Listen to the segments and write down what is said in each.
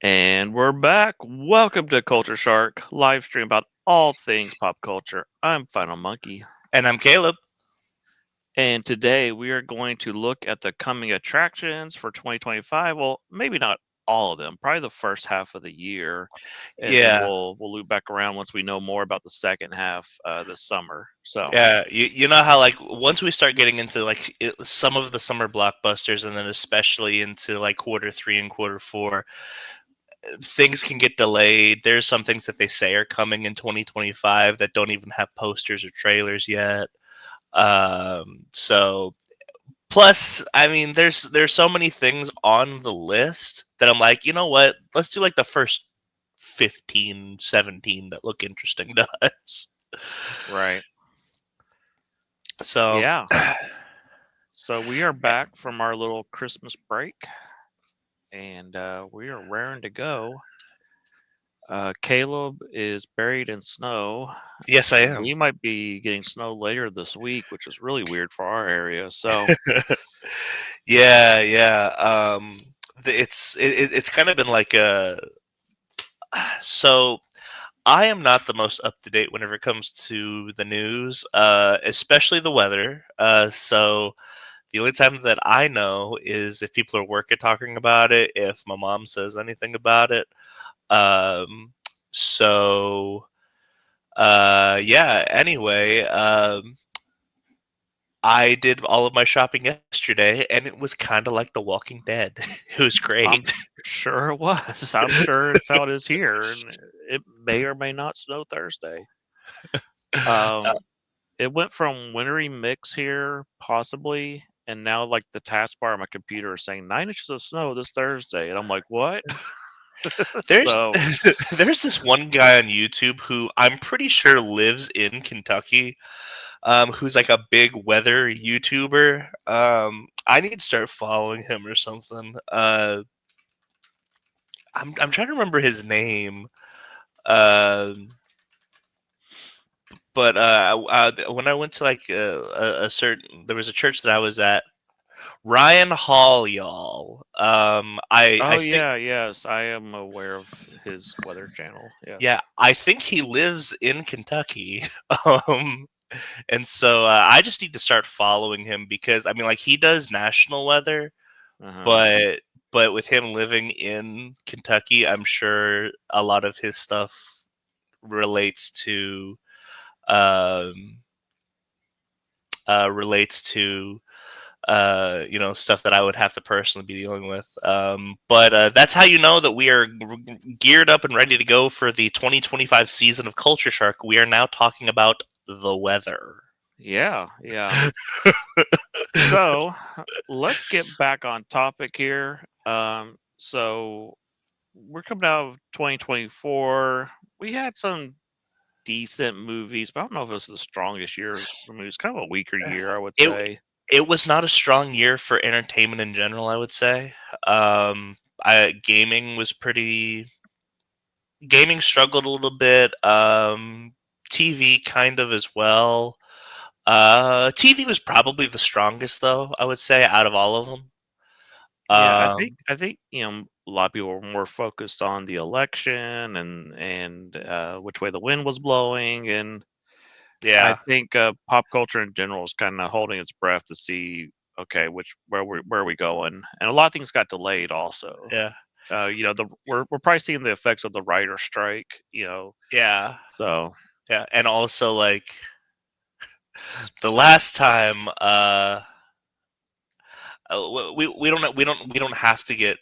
And we're back. Welcome to Culture Shark, live stream about all things pop culture. I'm Final Monkey. And I'm Caleb. And today we are going to look at the coming attractions for 2025. Well, maybe not all of them, probably the first half of the year. And then Yeah, we'll loop back around once we know more about the second half this summer. So, yeah. You know how like once we start getting into some of the summer blockbusters, and then especially into like quarter three and quarter four, things can get delayed. There's some things that they say are coming in 2025 that don't even have posters or trailers yet. So plus, I mean, there's so many things on the list that I'm like, you know what? Let's do like the first 15, 17 that look interesting to us. right. So Yeah. So we are back from our little Christmas break and we are raring to go. Caleb is buried in snow, yes, I and am. we might be getting snow later this week, which is really weird for our area. So, Yeah, yeah. It's kind of been like a so. I am not the most up to date whenever it comes to the news, especially the weather. So the only time that I know is if people are working talking about it, if my mom says anything about it. Um, so yeah. Anyway, I did all of my shopping yesterday, and it was kind of like The Walking Dead. It was I'm great. sure it was. I'm sure it's how it is here, and it may or may not snow Thursday. Um, it went from wintry mix here, possibly, and now like the taskbar on my computer is saying 9 inches of snow this Thursday, and I'm like, what? There's So, there's this one guy on YouTube who I'm pretty sure lives in Kentucky, who's like a big weather YouTuber. I need to start following him or something. I'm trying to remember his name. Um, but when I went to like a certain, there was a church that I was at. Ryan Hall, y'all. I oh think yeah, yes, I am aware of his weather channel. yeah, Yes. I think he lives in Kentucky. um, and so I just need to start following him because I mean, like he does national weather, Uh huh. but with him living in Kentucky, I'm sure a lot of his stuff relates to um, relates to stuff that I would have to personally be dealing with. But that's how you know that we are geared up and ready to go for the 2025 season of Culture Shark. We are now talking about the weather. Yeah, yeah. So let's get back on topic here. So we're coming out of 2024. We had some decent movies, but I don't know if it was the strongest year for movies. Kind of a weaker year, I would It say. it was not a strong year for entertainment in general. I would say. Gaming was pretty. Gaming struggled a little bit. TV kind of as well. TV was probably the strongest, though I would say out of all of them. Yeah, Um, I think a lot of people were more focused on the election and which way the wind was blowing, and I yeah, think pop culture in general is kind of holding its breath to see okay, which where are we going, and a lot of things got delayed also. yeah, We're probably seeing the effects of the writer strike. yeah, So yeah, and also like the last time, we don't have to get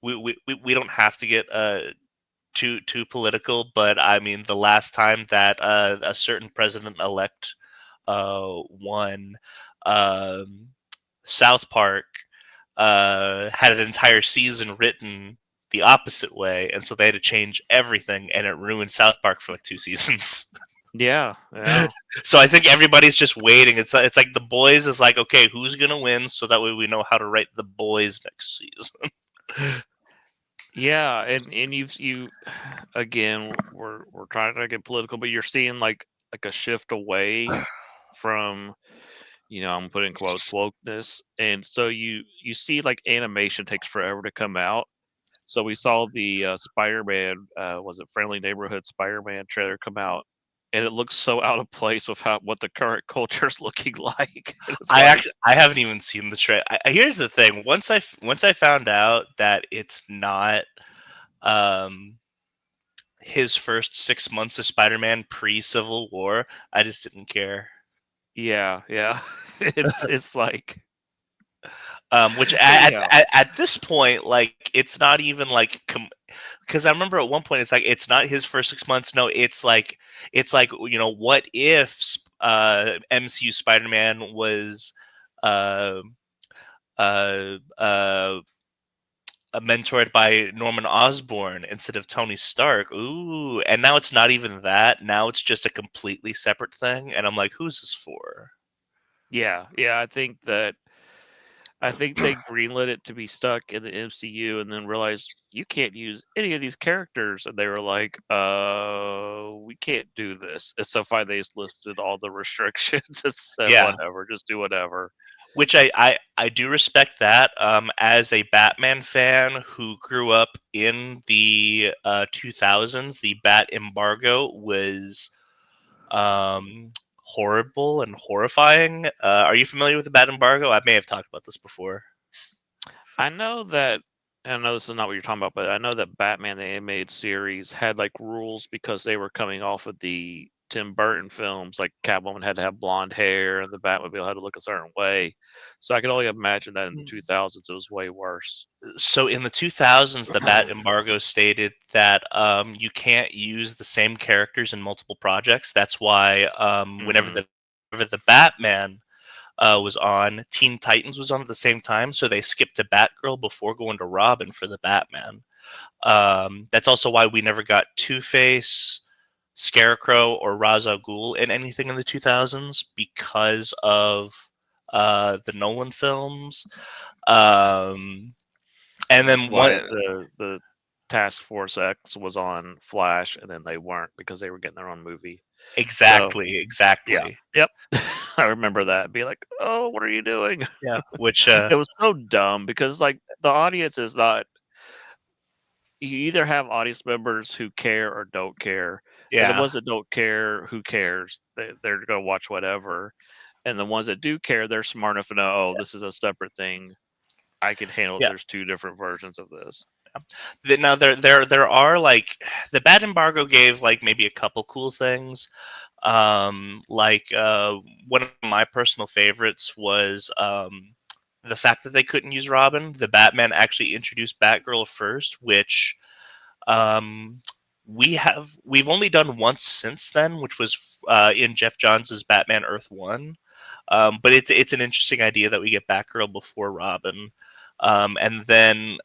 we don't have to get too political, but I mean the last time that a certain president elect won, um, South Park had an entire season written the opposite way, and so they had to change everything, and it ruined South Park for like 2 seasons. yeah, yeah, So I think everybody's just waiting. It's like the boys is like, okay, who's gonna win, so that way we know how to write the boys next season. yeah, and you again we're trying to get political, but you're seeing like a shift away from I'm putting quotes wokeness, and so you see like animation takes forever to come out, So we saw the Spider-Man, was it Friendly Neighborhood Spider-Man trailer come out, and it looks so out of place with what the current culture is looking like. And it's like, I haven't even seen the trailer. Here's the thing: once I found out that it's not um his first 6 months of Spider-Man pre-Civil War, I just didn't care. yeah, it's like, Which yeah, at this point, like, it's not even like because I remember at one point it's like it's not his first 6 months. No, it's like what if MCU Spider-Man was uh, uh, uh, mentored by Norman Osborn instead of Tony Stark. Ooh, and now it's not even that. Now it's just a completely separate thing, and I'm like, who's this for? yeah. I think they greenlit it to be stuck in the MCU and then realized you can't use any of these characters. And they were like, we can't do this. And so finally they just lifted all the restrictions and said, Yeah, whatever, just do whatever. which I do respect that. As a Batman fan who grew up in the 2000s, the Bat embargo was um, horrible and horrifying. Are you familiar with the Bat embargo? I may have talked about this before. I know that, I know this is not what you're talking about, but I know that Batman the Animated Series had like rules because they were coming off of the Tim Burton films. Like Catwoman had to have blonde hair, and the Batmobile had to look a certain way. So I can only imagine that in the 2000s it was way worse. So in the 2000s, the Bat embargo stated that you can't use the same characters in multiple projects. That's why Hmm. whenever the Batman was on, Teen Titans was on at the same time, so they skipped to Batgirl before going to Robin for the Batman. That's also why we never got Two-Face, Scarecrow, or Ra's al Ghul in anything in the 2000s because of the Nolan films. Um, and That's then why one the Task Force X was on Flash, and then they weren't because they were getting their own movie. So yeah, exactly. yep, I remember that. Be like, oh, what are you doing? Yeah, which It was so dumb because like the audience is not. You either have audience members who care or don't care, and the yeah, ones that don't care, who cares? They're gonna watch whatever, and the ones that do care, they're smart enough to know, oh, this is a separate thing. I can handle it. yeah. There's two different versions of this. Now there are like the Bat embargo gave like maybe a couple cool things. Like one of my personal favorites was the fact that they couldn't use Robin. The Batman actually introduced Batgirl first, which um, we've only done once since then, which was in Jeff Johns' Batman Earth One. But it's an interesting idea that we get Batgirl before Robin. And then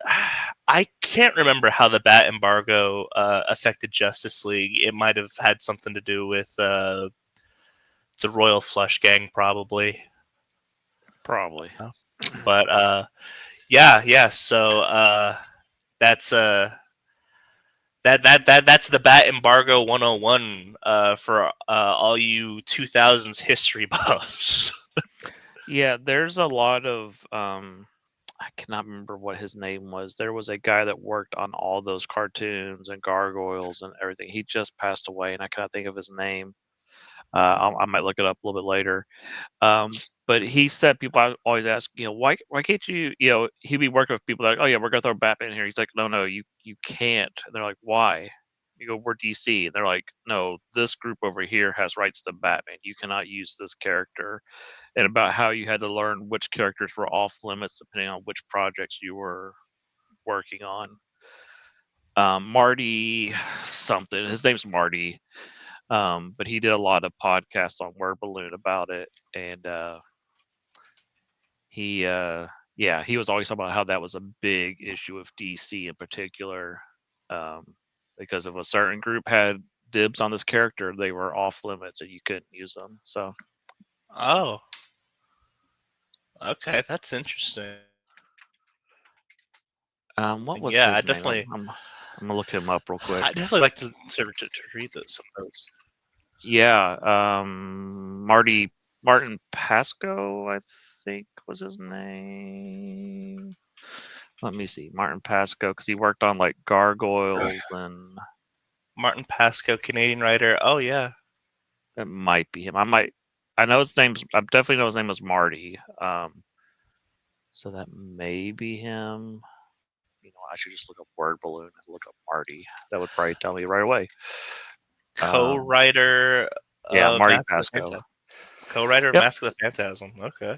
I can't remember how the Bat embargo affected Justice League. It might have had something to do with the Royal Flush Gang, probably. Probably. But yeah. So that's that's the Bat embargo 101 for all you 2000s history buffs. Yeah, there's a lot of I cannot remember what his name was. There was a guy that worked on all those cartoons and gargoyles and everything. He just passed away, and I cannot think of his name. I might look it up a little bit later. But he said people always ask, why can't you, he'd be working with people like, oh yeah, we're gonna throw Batman in here. He's like, no, you can't. And they're like, why? You go, we're DC. And they're like, no, this group over here has rights to Batman. You cannot use this character. And about how you had to learn which characters were off limits depending on which projects you were working on. Marty something. His name's Marty. But he did a lot of podcasts on Word Balloon about it, and he yeah, he was always talking about how that was a big issue of DC in particular, because if a certain group had dibs on this character, they were off limits and you couldn't use them. So Oh, okay, that's interesting. what was Yeah, his name? I'm gonna look him up real quick. I definitely like to read those some of those. Yeah, Martin Pasco, I think was his name. Let me see, Martin Pasco, because he worked on like Gargoyles, and Martin Pasco, Canadian writer. Oh yeah. it might be him. I know his name's. I definitely know his name was Marty. So that may be him. I should just look up word balloon and look up Marty. That would probably tell me right away. Co-writer Yeah, of Marty Mask of the Pasco. Phantasm. Co-writer of Yep. Mask of the Phantasm. Okay.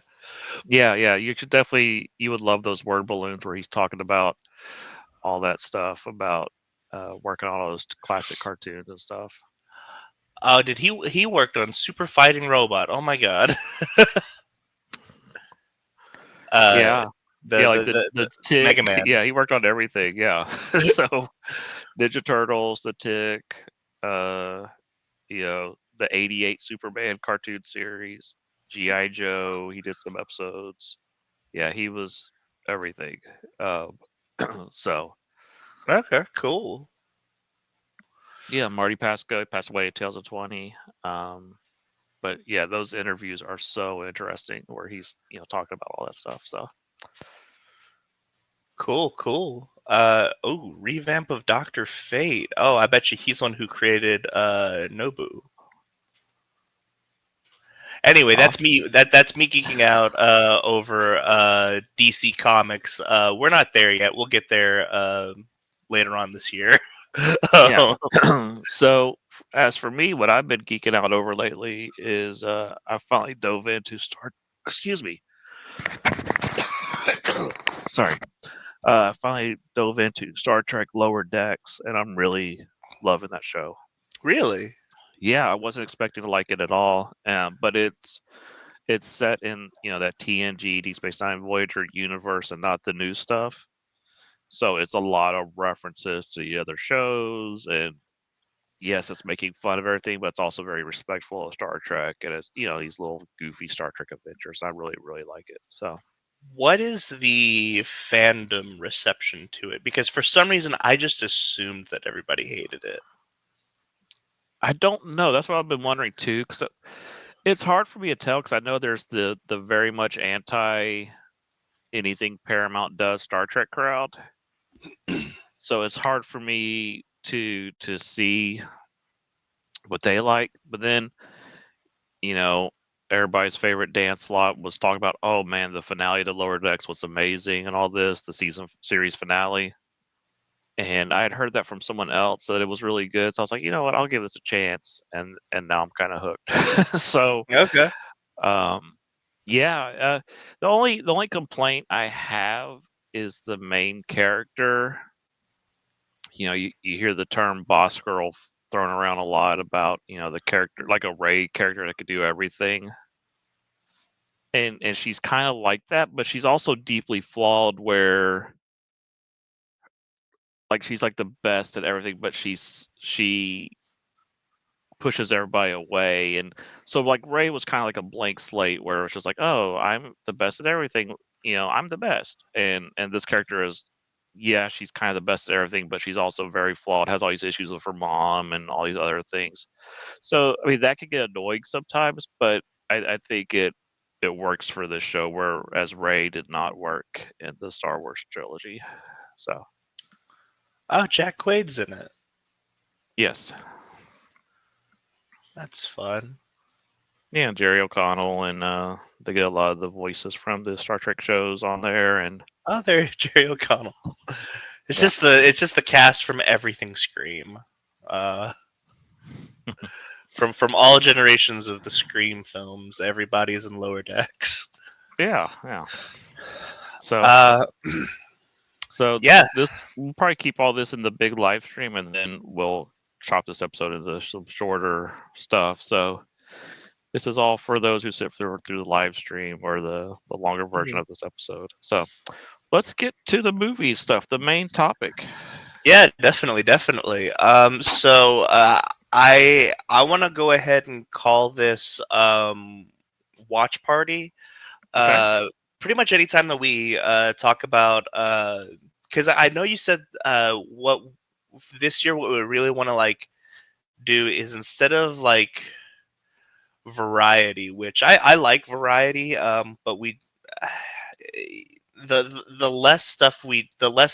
Yeah. You should definitely. You would love those word balloons where he's talking about all that stuff about working on all those classic cartoons and stuff. Oh, did he worked on Super Fighting Robot? Oh my god. uh, Yeah. the Yeah, like the the, the the Tick. Mega Man. Yeah, he worked on everything. Yeah. So Ninja Turtles, the Tick, uh, the '88 Superman cartoon series, GI Joe. He did some episodes. Yeah, he was everything. Um, so Okay, cool. yeah, Marty Pasco passed away at Tales of 20. But yeah, those interviews are so interesting where he's talking about all that stuff. So Cool. Oh, revamp of Doctor Fate. Oh, I bet you he's one who created Nobu. Anyway, that's awesome. me. That's me geeking out over DC Comics. We're not there yet. We'll get there later on this year. Yeah. Um, So as for me, what I've been geeking out over lately is I finally dove into Star. Excuse me. Sorry. I finally dove into Star Trek Lower Decks, and I'm really loving that show. really? Yeah, I wasn't expecting to like it at all, but it's set in that TNG Deep Space Nine Voyager universe and not the new stuff. So it's a lot of references to the other shows, and yes, it's making fun of everything, but it's also very respectful of Star Trek, and it's these little goofy Star Trek adventures. I really like it. So What is the fandom reception to it? Because for some reason, I just assumed that everybody hated it. I don't know. That's what I've been wondering too, because it's hard for me to tell because I know there's the very much anti anything Paramount does Star Trek crowd. So it's hard for me to see what they like. But then, you know, everybody's favorite Dan Slott was talking about, oh man, the finale to Lower Decks was amazing and all this, the season series finale. And I had heard that from someone else that it was really good. So I was like, you know what, I'll give this a chance. And now I'm kind of hooked. So Okay. um yeah, the only complaint I have is the main character. You hear the term boss girl thrown around a lot about the character, like a Ray character that could do everything, and she's kind of like that, but she's also deeply flawed where like she's like the best at everything, but she pushes everybody away. And so like Ray was kind of like a blank slate where it's just like, oh, I'm the best at everything, I'm the best. And this character is, yeah, she's kind of the best at everything, but she's also very flawed, has all these issues with her mom and all these other things. So I mean that could get annoying sometimes, but I think it works for this show, whereas Ray did not work in the Star Wars trilogy. So Oh, Jack Quaid's in it. yes. That's fun. Yeah, Jerry O'Connell, and they get a lot of the voices from the Star Trek shows on there, and Oh, there, Jerry O'Connell. It's yeah, just the cast from everything Scream. Uh, from all generations of the Scream films, everybody's in Lower Decks. yeah. So, Uh, so yeah, this we'll probably keep all this in the big live stream, and then we'll chop this episode into some shorter stuff. So this is all for those who sit through the live stream or the longer version Mhm. of this episode. So let's get to the movie stuff, the main topic. Yeah, definitely. I want to go ahead and call this watch party. Okay. Uh, Pretty much anytime that we talk about, because I know you said what this year what we really want to like do is instead of like variety, which I like variety, but we the less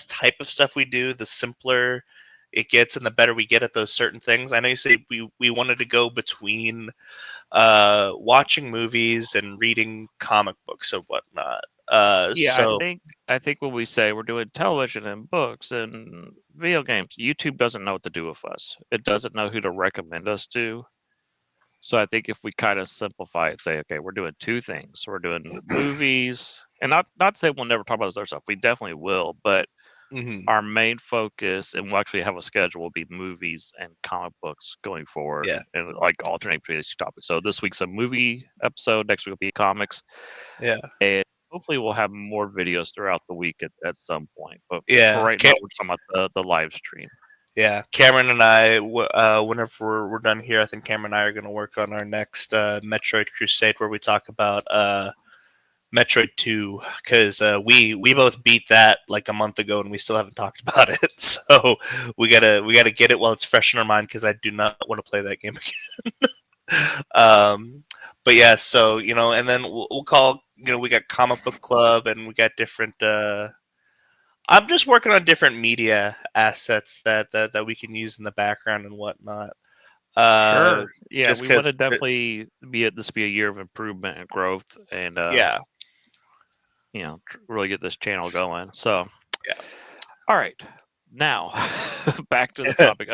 type of stuff we do, the simpler it gets, and the better we get at those certain things. I know you say we wanted to go between watching movies and reading comic books and whatnot. Yeah, So I think when we say we're doing television and books and video games, YouTube doesn't know what to do with us. It doesn't know who to recommend us to. So I think if we kind of simplify it, say, okay, we're doing two things. We're doing movies, and not to say we'll never talk about this other stuff. We definitely will, but mhm, our main focus, and we'll actually have a schedule, will be movies and comic books going forward, yeah, and like alternate between these two topics. So this week's a movie episode, next week will be comics, yeah, and hopefully we'll have more videos throughout the week at some point. But for yeah. right now, we're talking about the live stream. Yeah, Cameron and I, whenever we're done here, I think Cameron and I are going to work on our next Metroid Crusade, where we talk about Metroid 2, because we both beat that like a month ago, and we still haven't talked about it. So we gotta get it while it's fresh in our mind, because I do not want to play that game again. um, but yeah, so and then we'll call. We got comic book club, and we got different. I'm just working on different media assets that we can use in the background and whatnot. Uh, Sure. Yeah, just we want to because, definitely be a year of improvement and growth, and yeah, really get this channel going. So, yeah. all right, now back to the topic.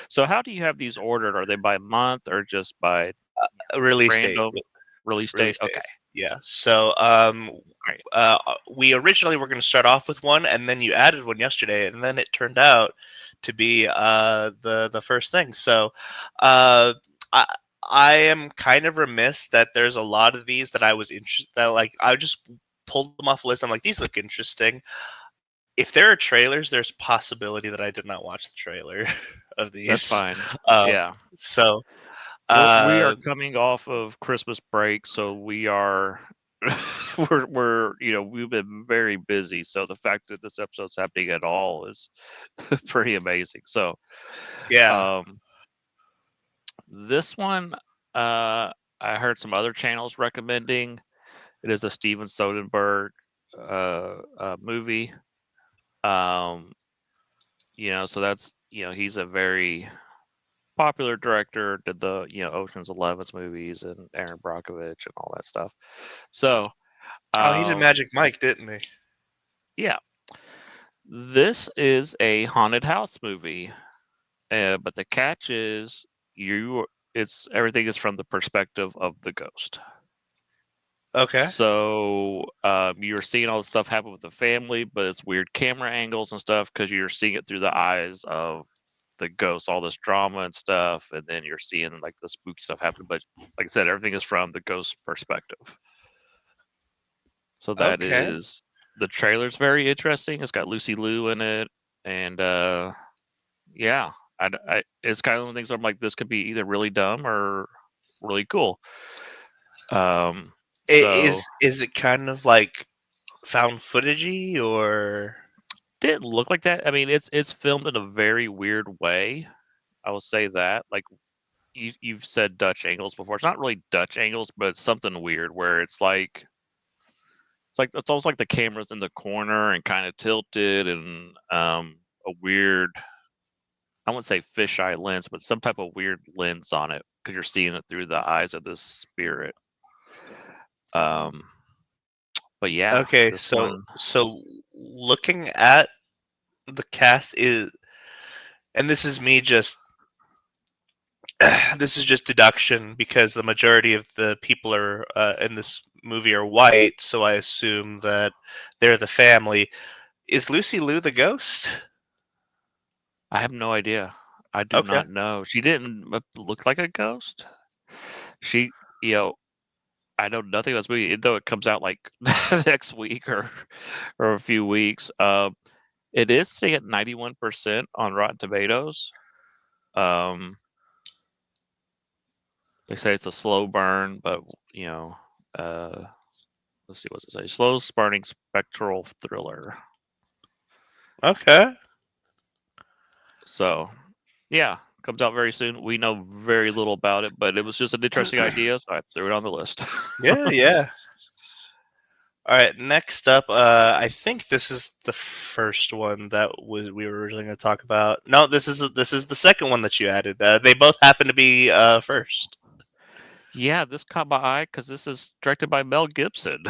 So how do you have these ordered? Are they by month or just by Release date, random release date? release date. Okay, Yeah. So, all right. we originally were going to start off with one, and then you added one yesterday, and then it turned out to be the first thing. So, uh, I I am kind of remiss that there's a lot of these that I was interested that like I just pulled them off the list. I'm like, these look interesting. If there are trailers, there's possibility that I did not watch the trailer of That's these. fine. Um, Yeah. so, We are uh, coming off of Christmas break, so we are we're we've been very busy. So the fact that this episode's happening at all is pretty amazing. So yeah. um this one I heard some other channels recommending. It is a Steven Soderbergh movie. Um so that's he's a very popular director, did the Ocean's 11's movies and Aaron Brockovich and all that stuff. So, Oh, he did um, Magic Mike, didn't he? yeah, this is a haunted house movie, but the catch is it's everything is from the perspective of the ghost. Okay. So you're seeing all the stuff happen with the family, but it's weird camera angles and stuff because you're seeing it through the eyes of the ghost, all this drama and stuff, and then you're seeing like the spooky stuff happen. But like I said, everything is from the ghost perspective. So that Okay. is the trailer's very interesting. It's got Lucy Liu in it, and yeah, it's kind of one of the things I'm like, this could be either really dumb or really cool. So Is it kind of like found footagey or didn't look like that. I mean, it's filmed in a very weird way. I will say that. Like you've said Dutch angles before. It's not really Dutch angles, but it's something weird where it's almost like the camera's in the corner and kind of tilted and a weird, I wouldn't say fisheye lens, but some type of weird lens on it because you're seeing it through the eyes of this spirit. Um, but yeah, okay, this so one. looking at the cast is and this is me just this is just deduction because the majority of the people are in this movie are white, so I assume that they're the family. Is Lucy Liu the ghost? I have no idea. I do Okay. not know. She didn't look like a ghost. She, you know, I know nothing about this movie, though it comes out like next week or a few weeks. It is sitting at 91% on Rotten Tomatoes. Um, they say it's a slow burn, but you know, uh, let's see what's it say. Slow burning spectral thriller. Okay. So, yeah, comes out very soon. We know very little about it, but it was just an interesting idea, so I threw it on the list. Yeah, yeah. All right, next up, I think this is the first one that we were originally going to talk about. No, this is the second one that you added. They both happen to be first. Yeah, this caught my eye because this is directed by Mel Gibson.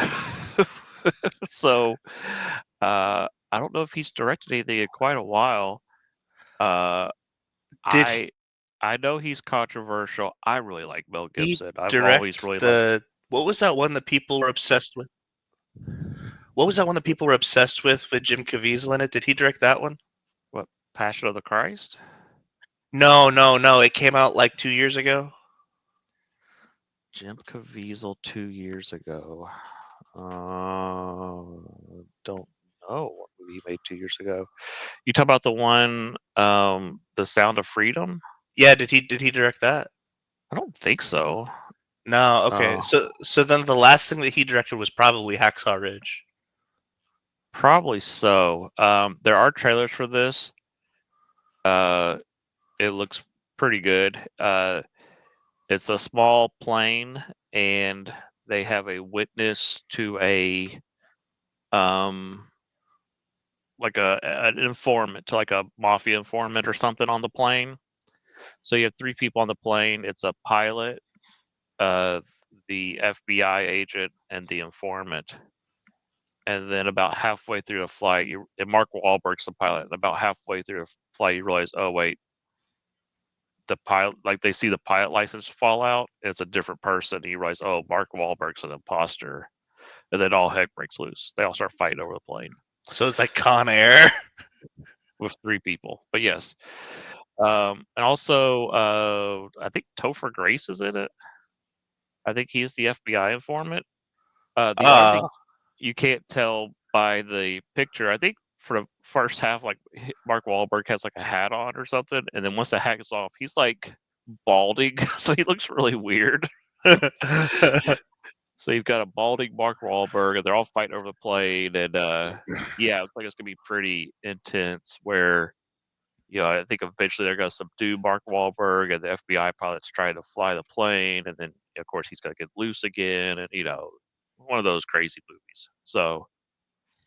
So, I don't know if he's directed anything in quite a while. Uh, Did he I know he's controversial. I really like Mel he Gibson. I've always direct really liked the what was that one that people were obsessed with? What was that one that people were obsessed with Jim Caviezel in it? Did he direct that one? what Passion of the Christ. No, no, no. It came out like 2 years ago. Jim Caviezel 2 years ago. Don't know what movie he made 2 years ago. You talk about the one, The Sound of Freedom? Yeah, did he direct that? I don't think so. No, okay. Uh, So then the last thing that he directed was probably Hacksaw Ridge. Probably so. There are trailers for this. Uh, it looks pretty good. It's a small plane, and they have a witness to a like an informant, to like a mafia informant or something on the plane. So you have three people on the plane. It's a pilot, uh, the FBI agent, and the informant. And then about halfway through the flight, and Mark Wahlberg's the pilot. And about halfway through the flight, you realize, oh wait, the pilot, like they see the pilot license fall out. It's a different person. And you realize, oh, Mark Wahlberg's an imposter. And then all heck breaks loose. They all start fighting over the plane So it's like Con Air. with three people. But yes, and also I think Topher Grace is in it. I think he's the FBI informant. The other Uh thing you can't tell by the picture, I think for the first half, like Mark Wahlberg has like a hat on or something, and then once the hat is off, he's like balding, so he looks really weird. So you've got a balding Mark Wahlberg, and they're all fighting over the plane, and yeah, it looks like it's gonna be pretty intense. Where I think eventually they're gonna subdue Mark Wahlberg, and the FBI pilot's trying to fly the plane, and then of course he's gonna get loose again, and one of those crazy movies. So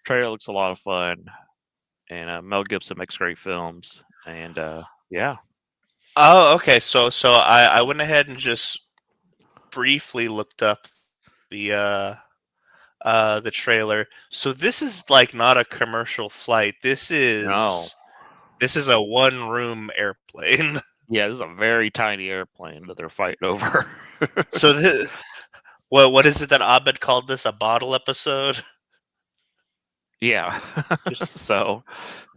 trailer looks a lot of fun, and Mel Gibson makes great films, and yeah, oh, okay. So I went ahead and just briefly looked up the the trailer. So this is like not a commercial flight. no, This is a one room airplane. yeah, this is a very tiny airplane that they're fighting over. So what is it that Abed called this, a bottle episode? Yeah, Just so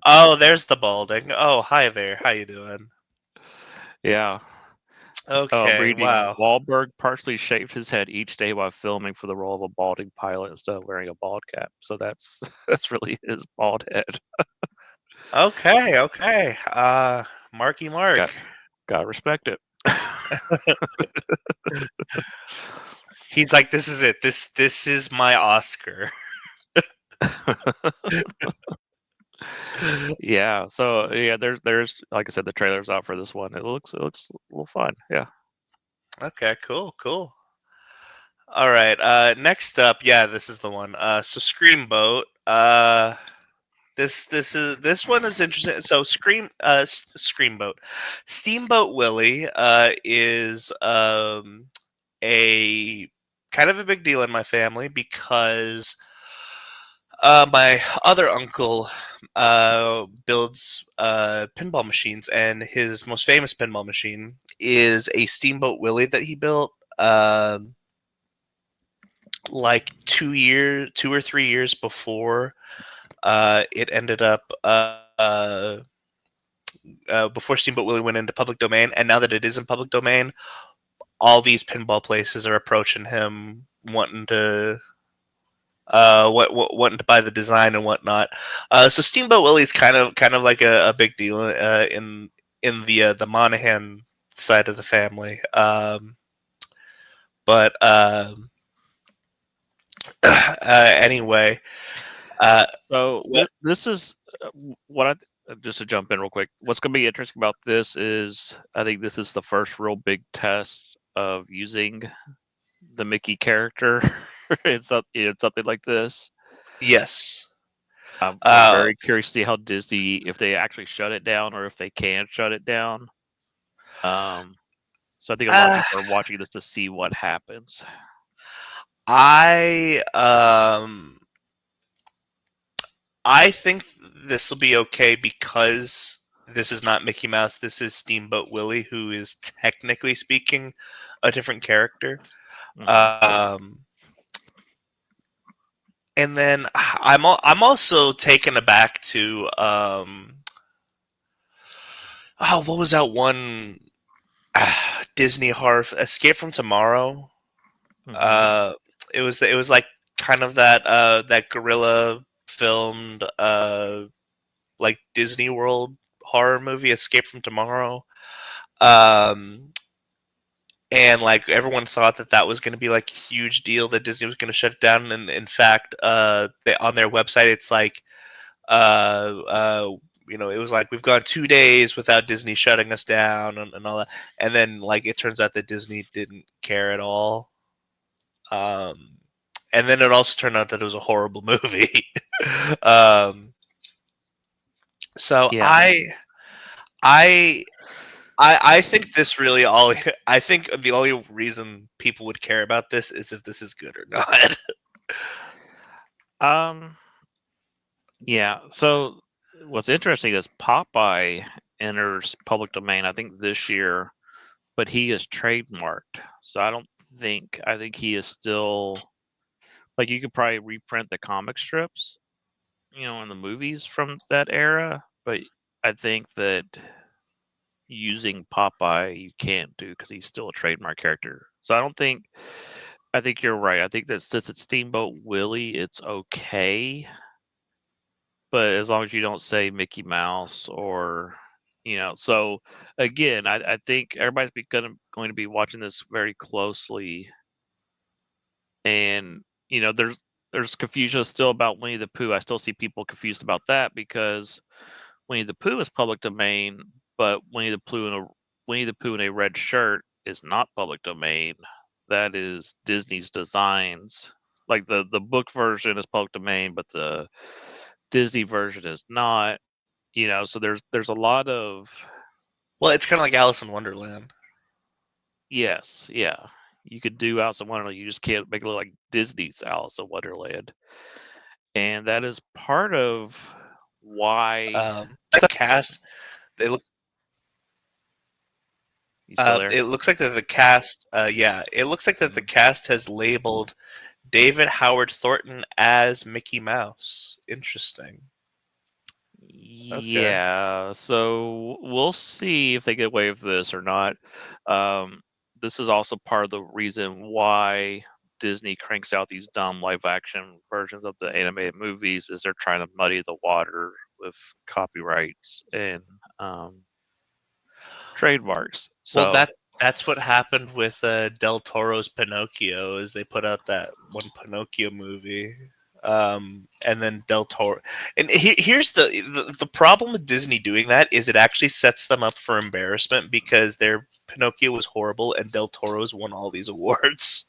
oh, there's the balding. Oh, hi there. How you doing? yeah. Oh, I'm Okay, reading. wow. Wahlberg partially shaved his head each day while filming for the role of a balding pilot instead of wearing a bald cap. So that's that's really his bald head. Okay, okay. Marky Got Mark. gotta respect it. He's like, this is it. This is my Oscar. Yeah. So yeah, there's like I said, the trailer's out for this one. It looks a little fun. Yeah. Okay, cool, cool. All right. Next up, yeah, this is the one. So Screamboat. This one is interesting. So Screamboat, Steamboat Willie is a kind of a big deal in my family because my other uncle builds pinball machines, and his most famous pinball machine is a Steamboat Willie that he built. Like 2 or 3 years before it ended up before Steamboat Willie went into public domain, and now that it is in public domain, all these pinball places are approaching him, wanting to buy the design and whatnot. So Steamboat Willie is kind of like a big deal in the Monahan side of the family. But anyway, uh, So what this is what I just to jump in real quick. What's going to be interesting about this is I think this is the first real big test of using the Mickey character. in something like this. Yes. I'm very curious to see how Disney, if they actually shut it down or if they can shut it down. So I think a lot of uh, people are watching this to see what happens. I I think this will be okay because this is not Mickey Mouse. This is Steamboat Willie, who is technically speaking a different character. Hmm. Um, and then I'm also taken aback to oh, what was that one Disney horror Escape from Tomorrow? Hmm. Uh, it was like kind of that gorilla filmed like Disney World horror movie, Escape from Tomorrow. Um, and like everyone thought that was going to be like a huge deal that Disney was going to shut it down. And in fact, on their website, it's like, uh, uh, it was like we've gone 2 days without Disney shutting us down and all that. And then like it turns out that Disney didn't care at all. Um, and then it also turned out that it was a horrible movie. um, so Yeah. I I think this really all. I think the only reason people would care about this is if this is good or not. Um. Yeah. So what's interesting is Popeye enters public domain, I think this year, but he is trademarked. So I don't think I think he is still like you could probably reprint the comic strips, in the movies from that era, but I think that using Popeye you can't do because he's still a trademark character. So I think you're right. I think that since it's Steamboat Willie, it's okay. But as long as you don't say Mickey Mouse or so again, I think everybody's going to be watching this very closely, and there's confusion still about Winnie the Pooh. I still see people confused about that because Winnie the Pooh is public domain, but Winnie the Pooh in a red shirt is not public domain. That is Disney's designs. Like the book version is public domain, but the Disney version is not. So there's a lot of Well, it's kind of like Alice in Wonderland. yes, yeah. You could do Alice in Wonderland. You just can't make it look like Disney's Alice in Wonderland, and that is part of why The cast. It looks. you still there. It looks like that the cast. Yeah, it looks like that the Mhm. cast has labeled David Howard Thornton as Mickey Mouse. Interesting. Okay. Yeah, so we'll see if they get away with this or not. Um, this is also part of the reason why Disney cranks out these dumb live action versions of the animated movies is they're trying to muddy the water with copyrights and trademarks. Well, So that's what happened with Del Toro's Pinocchio. Is they put out that one Pinocchio movie, and then Del Toro. And here's the problem with Disney doing that is it actually sets them up for embarrassment because their Pinocchio was horrible and Del Toro's won all these awards.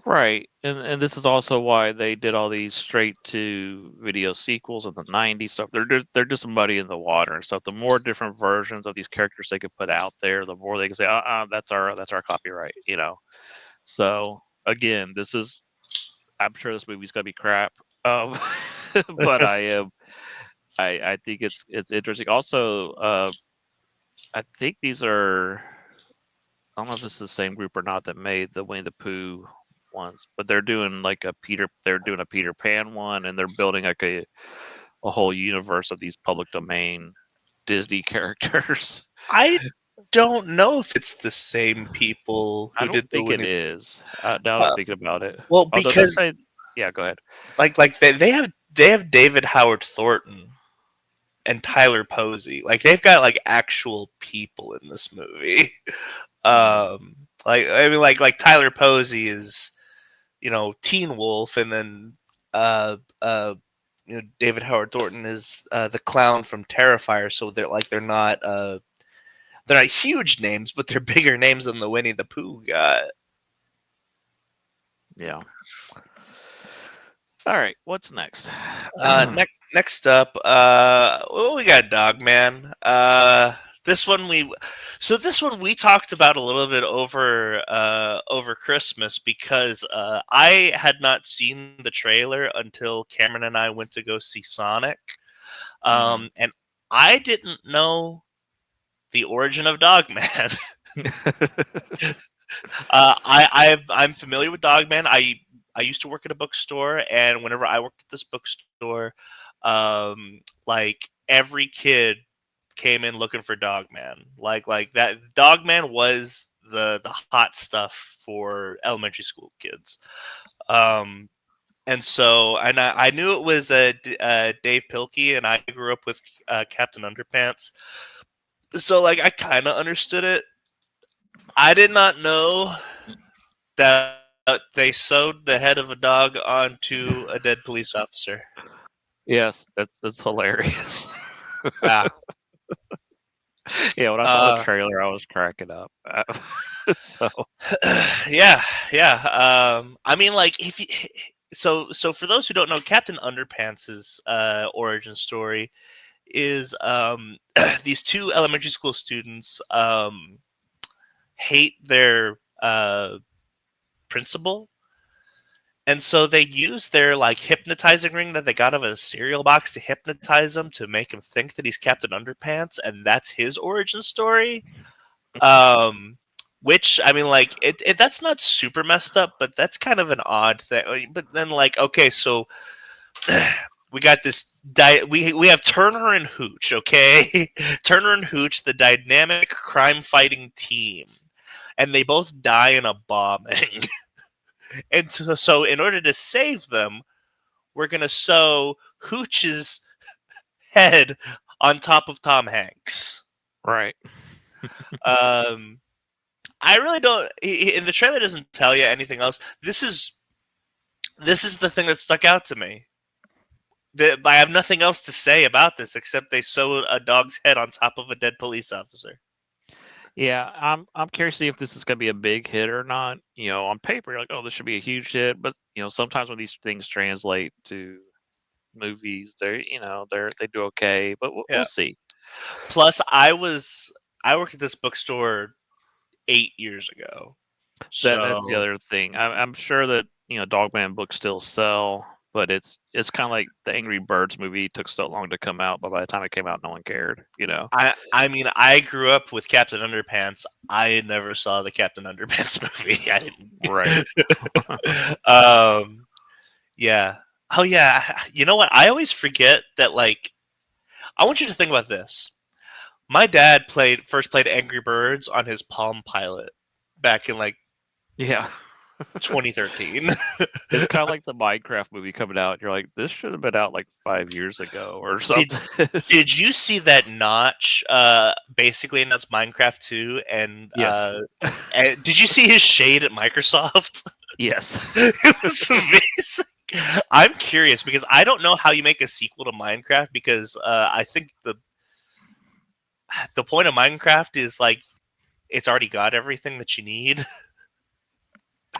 right, and this is also why they did all these straight to video sequels in the '90s stuff. They're just muddying the water and stuff. The more different versions of these characters they could put out there, the more they can say, that's our copyright. So again, I'm sure this movie's gonna be crap. Um, but I think it's interesting. Also, I think these are I don't know if it's the same group or not that made the Winnie the Pooh ones, but they're doing a Peter Pan one, and they're building like a whole universe of these public domain Disney characters. I don't know if it's the same people I who don't did the think it winning. is. Now that I'm Uh, thinking about it, well, although they're because saying, yeah, go ahead. like they have David Howard Thornton and Tyler Posey. Like they've got like actual people in this movie. Hmm. Like I mean, like Tyler Posey is Teen Wolf, and then uh uh David Howard Thornton is the clown from Terrifier. So they're not huge names, but they're bigger names than the Winnie the Pooh guy. Yeah. All right. What's next? Next up, we got Dogman. This one this one we talked about a little bit over Christmas because I had not seen the trailer until Cameron and I went to go see Sonic, and I didn't know the origin of Dogman. I'm familiar with Dogman. I used to work at a bookstore, and whenever I worked at this bookstore, like every kid came in looking for Dogman. Like that Dogman was the hot stuff for elementary school kids. Um, and I knew it was Dave Pilkey, and I grew up with Captain Underpants. So like I kind of understood it. I did not know that they sewed the head of a dog onto a dead police officer. Yes, that's hilarious. Yeah. Yeah, when I saw the trailer, I was cracking up. So Yeah, yeah. I mean, like, if you, so for those who don't know, Captain Underpants's origin story is these two elementary school students hate their principal. And so they use their like hypnotizing ring that they got out of a cereal box to hypnotize him to make him think that he's Captain Underpants, and that's his origin story. Um, which I mean, like that's not super messed up, but that's kind of an odd thing. But then, like, okay, so we got this. We have Turner and Hooch. Okay, Turner and Hooch, the dynamic crime fighting team, and they both die in a bombing. And so, in order to save them, we're gonna sew Hooch's head on top of Tom Hanks. right. Um, I really don't. In the trailer, doesn't tell you anything else. This is the thing that stuck out to me. I have nothing else to say about this except they sewed a dog's head on top of a dead police officer. Yeah, I'm curious to see if this is gonna be a big hit or not. On paper, you're like, oh, this should be a huge hit, but sometimes when these things translate to movies, they do okay, but we'll Yeah. see. Plus, I worked at this bookstore 8 years ago, That's the so other thing. I'm sure that Dogman books still sell, but it's kind of like the Angry Birds movie took so long to come out, but by the time it came out, no one cared. I mean, I grew up with Captain Underpants. I never saw the Captain Underpants movie. I Right. didn't. Yeah. Oh yeah. You know what? I always forget that. Like, I want you to think about this. My dad first played Angry Birds on his Palm Pilot back in like Yeah. 2013. It's kind of like the Minecraft movie coming out. You're like, this should have been out like 5 years ago or Did something. Did you see that Notch basically announced Minecraft 2 Yes. and did you see his shade at Microsoft? Yes. It was amazing. I'm curious because I don't know how you make a sequel to Minecraft because I think the point of Minecraft is like it's already got everything that you need.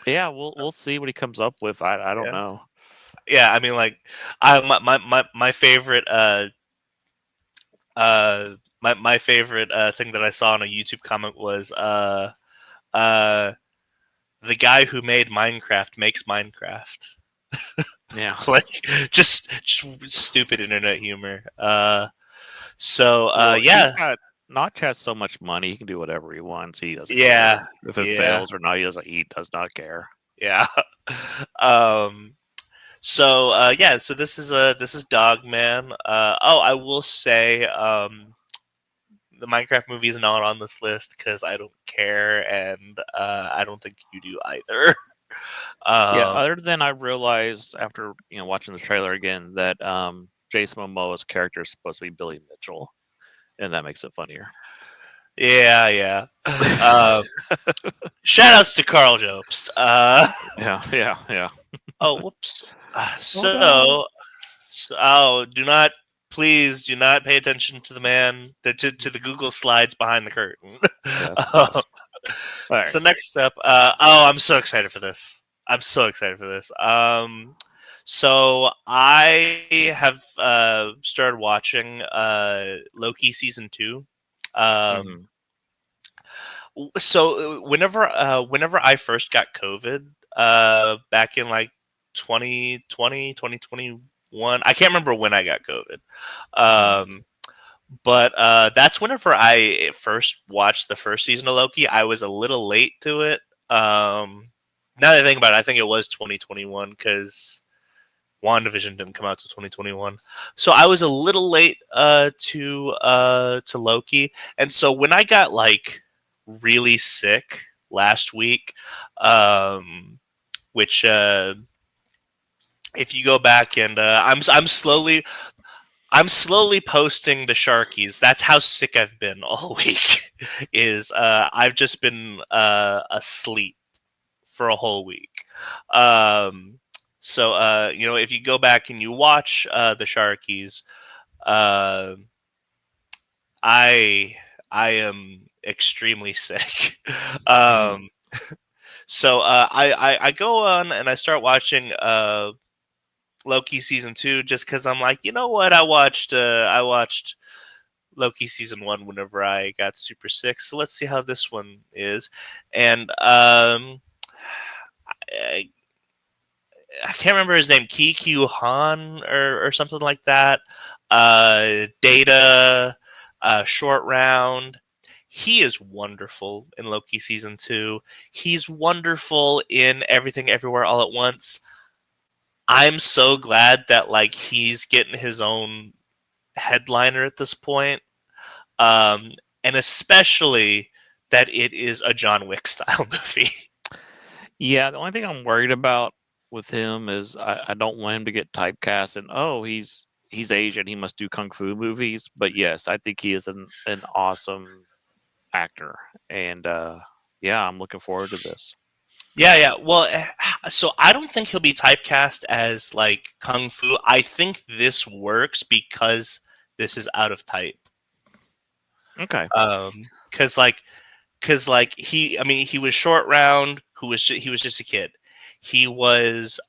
Yeah, we'll see what he comes up with. I don't Yeah. know. Yeah, I mean, like, my favorite my favorite thing that I saw on a YouTube comment was uh the guy who made Minecraft makes Minecraft. Yeah. Like just stupid internet humor. Well, he's Yeah. got Notch has so much money, he can do whatever he wants. He doesn't care Yeah. if it Yeah. fails or not. He does not care. Yeah. um yeah, so this is Dogman. I will say the Minecraft movie is not on this list because I don't care, and I don't think you do either. Yeah. um, Other than I realized after watching the trailer again that Jason Momoa's character is supposed to be Billy Mitchell, and that makes it funnier. yeah, yeah. Um, shout outs to Carl Jobst. Yeah. Yeah. Yeah. Oh, whoops. Oh no. Do not, please do not pay attention to the man, to the Google slides behind the curtain. Yes. Um, Yes. All right. so next up, I'm so excited for this. I'm so excited for this. So I have started watching Loki season 2. Um, Mhm. so whenever I first got COVID, back in like 2020, 2021, I can't remember when I got COVID. Mhm. But that's whenever I first watched the first season of Loki. I was a little late to it. Now that I think about it, I think it was 2021 because WandaVision didn't come out till 2021. So I was a little late to Loki, and so when I got like really sick last week, um, which if you go back and I'm slowly posting the Sharkies. That's how sick I've been all week. Is I've just been asleep for a whole week. Um, so if you go back and you watch the Sharkies, uh, I I am extremely sick. Mhm. um, so I go on and I start watching Loki season 2 just because I'm like, you know what? I watched Loki season 1 whenever I got super sick. So let's see how this one is. And I, I can't remember his name, Kikyu Han or something like that. Data, Short Round. He is wonderful in Loki season 2. He's wonderful in Everything Everywhere All at Once. I'm so glad that like he's getting his own headliner at this point. Um, and especially that it is a John Wick style movie. Yeah, the only thing I'm worried about with him is I don't want him to get typecast and oh he's Asian, he must do kung fu movies. But yes, I think he is an awesome actor, and yeah, I'm looking forward to this. Yeah, yeah. Well, so I don't think he'll be typecast as like kung fu. I think this works because this is out of type. Okay. Because like I mean, he was Short Round, he was just a kid. He was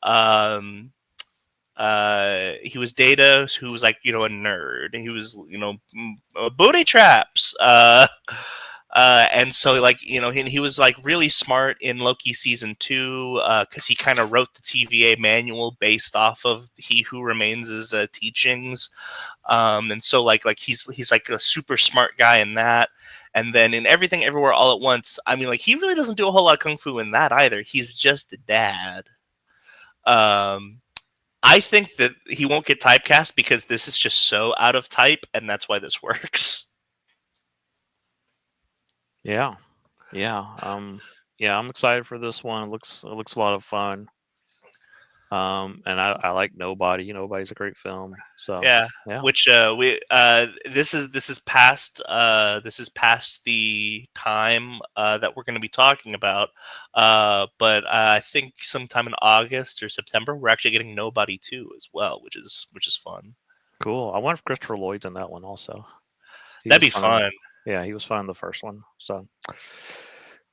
he was Data, who was like a nerd. He was booty traps. And so like he was like really smart in Loki season 2 because he kind of wrote the TVA manual based off of He Who Remains' teachings. And so like he's like a super smart guy in that. And then in Everything Everywhere All at Once, I mean, like he really doesn't do a whole lot of kung fu in that either. He's just a dad. Um, I think that he won't get typecast because this is just so out of type, and that's why this works. Yeah. Yeah. Yeah, I'm excited for this one. It looks a lot of fun. And I like Nobody. Nobody's a great film. So Yeah, yeah. which we this is past the time that we're going to be talking about. But I think sometime in August or September, we're actually getting Nobody 2 as well, which is fun. Cool. I wonder if Christopher Lloyd's in that one also. He That'd was be fun. fun. Yeah, he was fun in the first one. So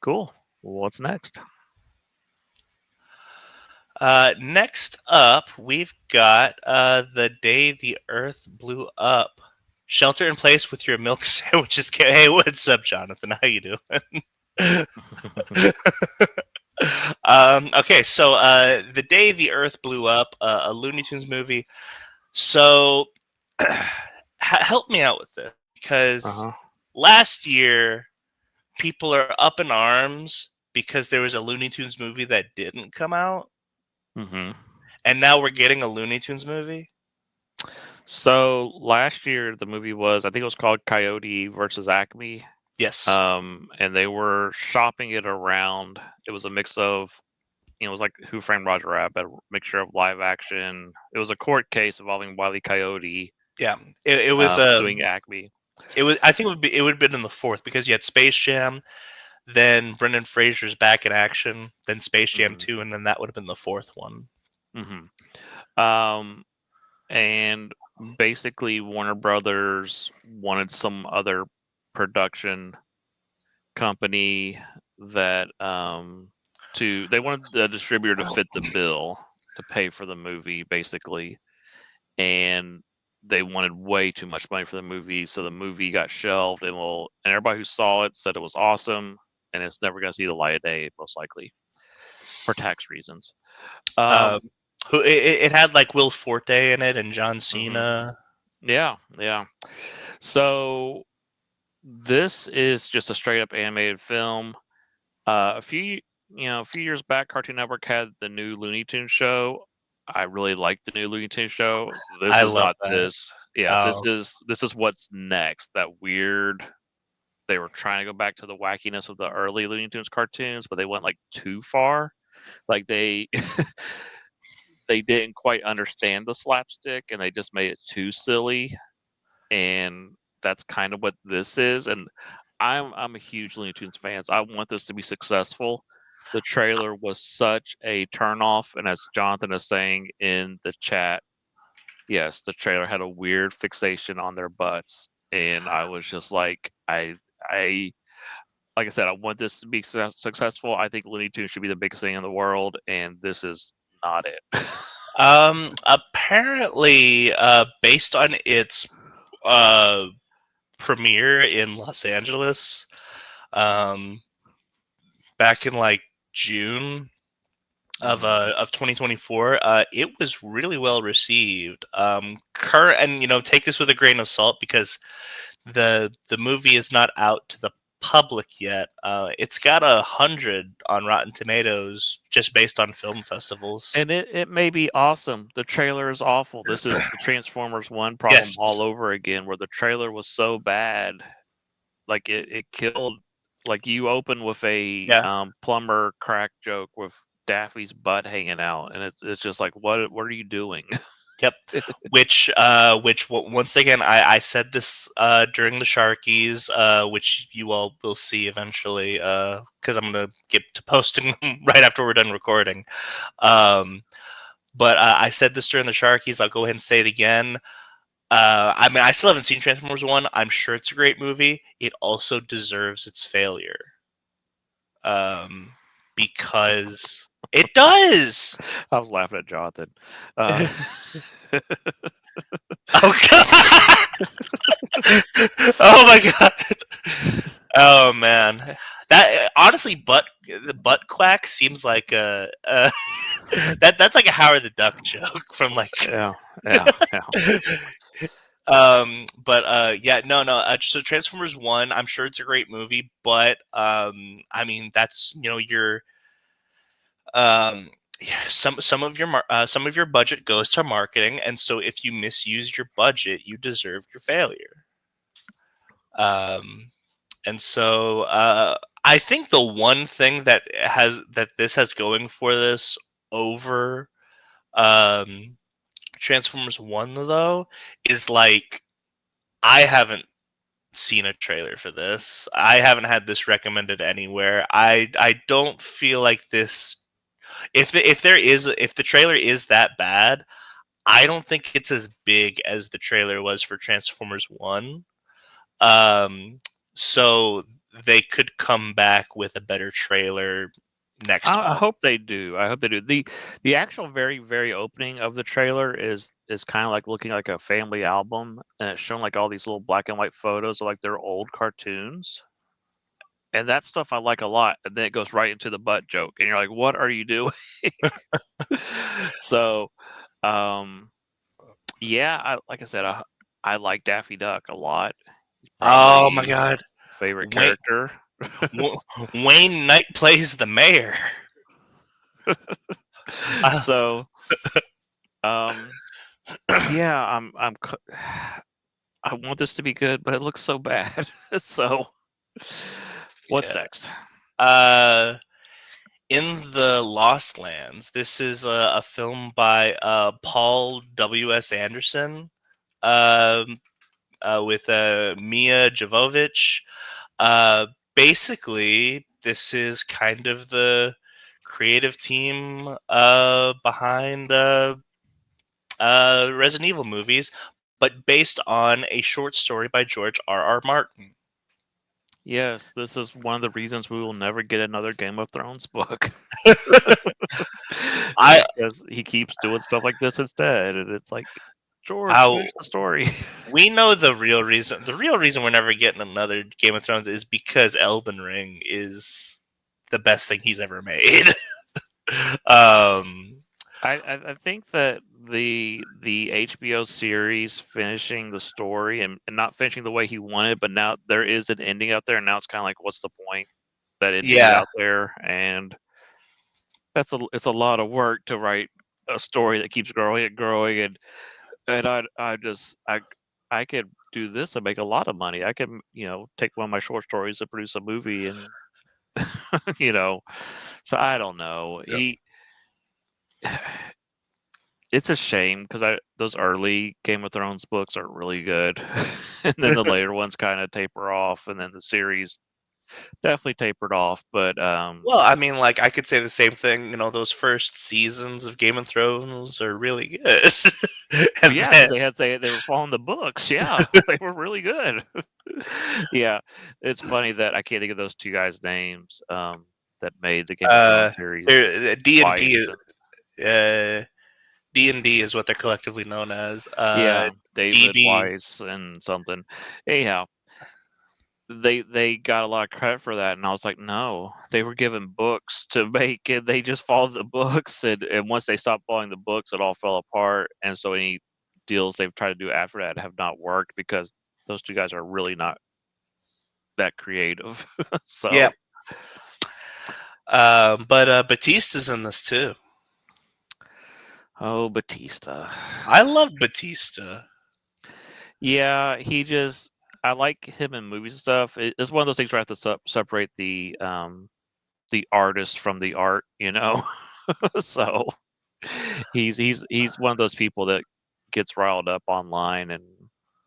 cool. What's next? Next up, we've got The Day the Earth Blew Up. Shelter in place with your milk sandwiches. Hey, what's up, Jonathan? How you doing? Okay, so The Day the Earth Blew Up, a Looney Tunes movie. So help me out with this because Uh-huh. last year people are up in arms because there was a Looney Tunes movie that didn't come out, Hmm. and now we're getting a Looney Tunes movie. So last year the movie was, I think it was called Coyote versus Acme. Yes. And they were shopping it around. It was a mix of, it was like Who Framed Roger Rabbit, a mixture of live action. It was a court case involving Wile E. Coyote Yeah. It was suing Acme. it was I think it would have been in the fourth because you had Space Jam, then Brendan Fraser's Back in Action, then Space Jam Hmm. 2, and then that would have been the fourth one. Hmm. Um, and basically Warner Brothers wanted some other production company that they wanted the distributor to fit the bill to pay for the movie, basically, and they wanted way too much money for the movie, so the movie got shelved, and everybody who saw it said it was awesome, and it's never going to see the light of day, most likely, for tax reasons. Um, it had like Will Forte in it and John Mhm. Cena. Yeah. So this is just a straight up animated film. A few years back, Cartoon Network had the new Looney Tunes show. I really liked the new Looney Tunes show. This I is love not that. this. Yeah, Oh, this is what's next. That weird. They were trying to go back to the wackiness of the early Looney Tunes cartoons, but they went like too far. Like they they didn't quite understand the slapstick, and they just made it too silly. And that's kind of what this is. And I'm a huge Looney Tunes fan. I want this to be successful. The trailer was such a turnoff, and as Jonathan is saying in the chat, yes, the trailer had a weird fixation on their butts, and I was just like, I like I said, I want this to be successful. I think Looney Tunes should be the biggest thing in the world, and this is not it. apparently, based on its uh premiere in Los Angeles, um, back in like June of 2024, it was really well received. Current, and take this with a grain of salt because the movie is not out to the public yet. It's got 100 on Rotten Tomatoes just based on film festivals. And it may be awesome. The trailer is awful. This is the Transformers 1 problem Yes. all over again, where the trailer was so bad, like it killed. Like you open with a Yeah. plumber crack joke with Daffy's butt hanging out, and it's just like, what are you doing? Yep. Once again, I said this during the Sharkies, which you all will see eventually, because I'm gonna get to posting right after we're done recording. But I said this during the Sharkies. I'll go ahead and say it again. I mean, I still haven't seen Transformers One. I'm sure it's a great movie. It also deserves its failure, because it does. I was laughing at Jonathan. Uh, Oh god! Oh my god! Oh man, that honestly, the butt quack seems like that's like a Howard the Duck joke from like. yeah, yeah. But yeah, no. So Transformers One, I'm sure it's a great movie, but I mean that's your um. Yeah, some of your budget goes to marketing, and so if you misuse your budget, you deserve your failure. Um, And so I think the one thing that this has going for this over um, Transformers One though is like I haven't seen a trailer for this. I haven't had this recommended anywhere. I don't feel like this. If the trailer is that bad, I don't think it's as big as the trailer was for Transformers One. Um, so they could come back with a better trailer next I month. hope they do. I hope they do. The actual very very opening of the trailer is kind of like looking like a family album, and it's showing like all these little black and white photos of like their old cartoons, and that stuff I like a lot. And then it goes right into the butt joke, and you're like, what are you doing? So, um, yeah, like I said, I like Daffy Duck a lot. He's Oh my probably god, favorite Wayne character. Wayne Knight plays the mayor. Uh, So, um, yeah, I want this to be good, but it looks so bad. So, what's yeah. next? Uh, in the Lost Lands, this is a film by Paul W.S. Anderson, um, with Mia Jovovich. Uh, Basically, this is kind of the creative team behind Resident Evil movies, but based on a short story by George R. R. Martin. Yes, this is one of the reasons we will never get another Game of Thrones book. I, Because he keeps doing stuff like this instead, and it's like, George, I, finish the story. we know the real reason. The real reason we're never getting another Game of Thrones is because Elden Ring is the best thing he's ever made. um, I think that the HBO series finishing the story and not finishing the way he wanted, but now there is an ending out there, and now it's kind of like, what's the point? That ending's yeah, out there, and it's a lot of work to write a story that keeps growing and growing, and I could do this and make a lot of money. I can take one of my short stories and produce a movie, and you know, so I don't know. yeah. It's a shame because I those early Game of Thrones books are really good, and then the later ones kind of taper off, and then the series definitely tapered off. But Well, I mean, like I could say the same thing. You know, those first seasons of Game of Thrones are really good, and yeah, then because they were following the books. Yeah, they were really good. Yeah, it's funny that I can't think of those two guys' names that made the Game of Thrones series. D and Weiss D, and D&D is what they're collectively known as. yeah, David DB. Weiss and something. Anyhow, they got a lot of credit for that, and I was like, no, they were given books to make, and they just followed the books, and once they stopped following the books, it all fell apart, and so any deals they've tried to do after that have not worked because those two guys are really not that creative. Yeah, So but Batista's in this too. oh, Batista. I love Batista. Yeah, I like him in movies and stuff. It's one of those things where I have to separate the artist from the art, you know. So he's one of those people that gets riled up online and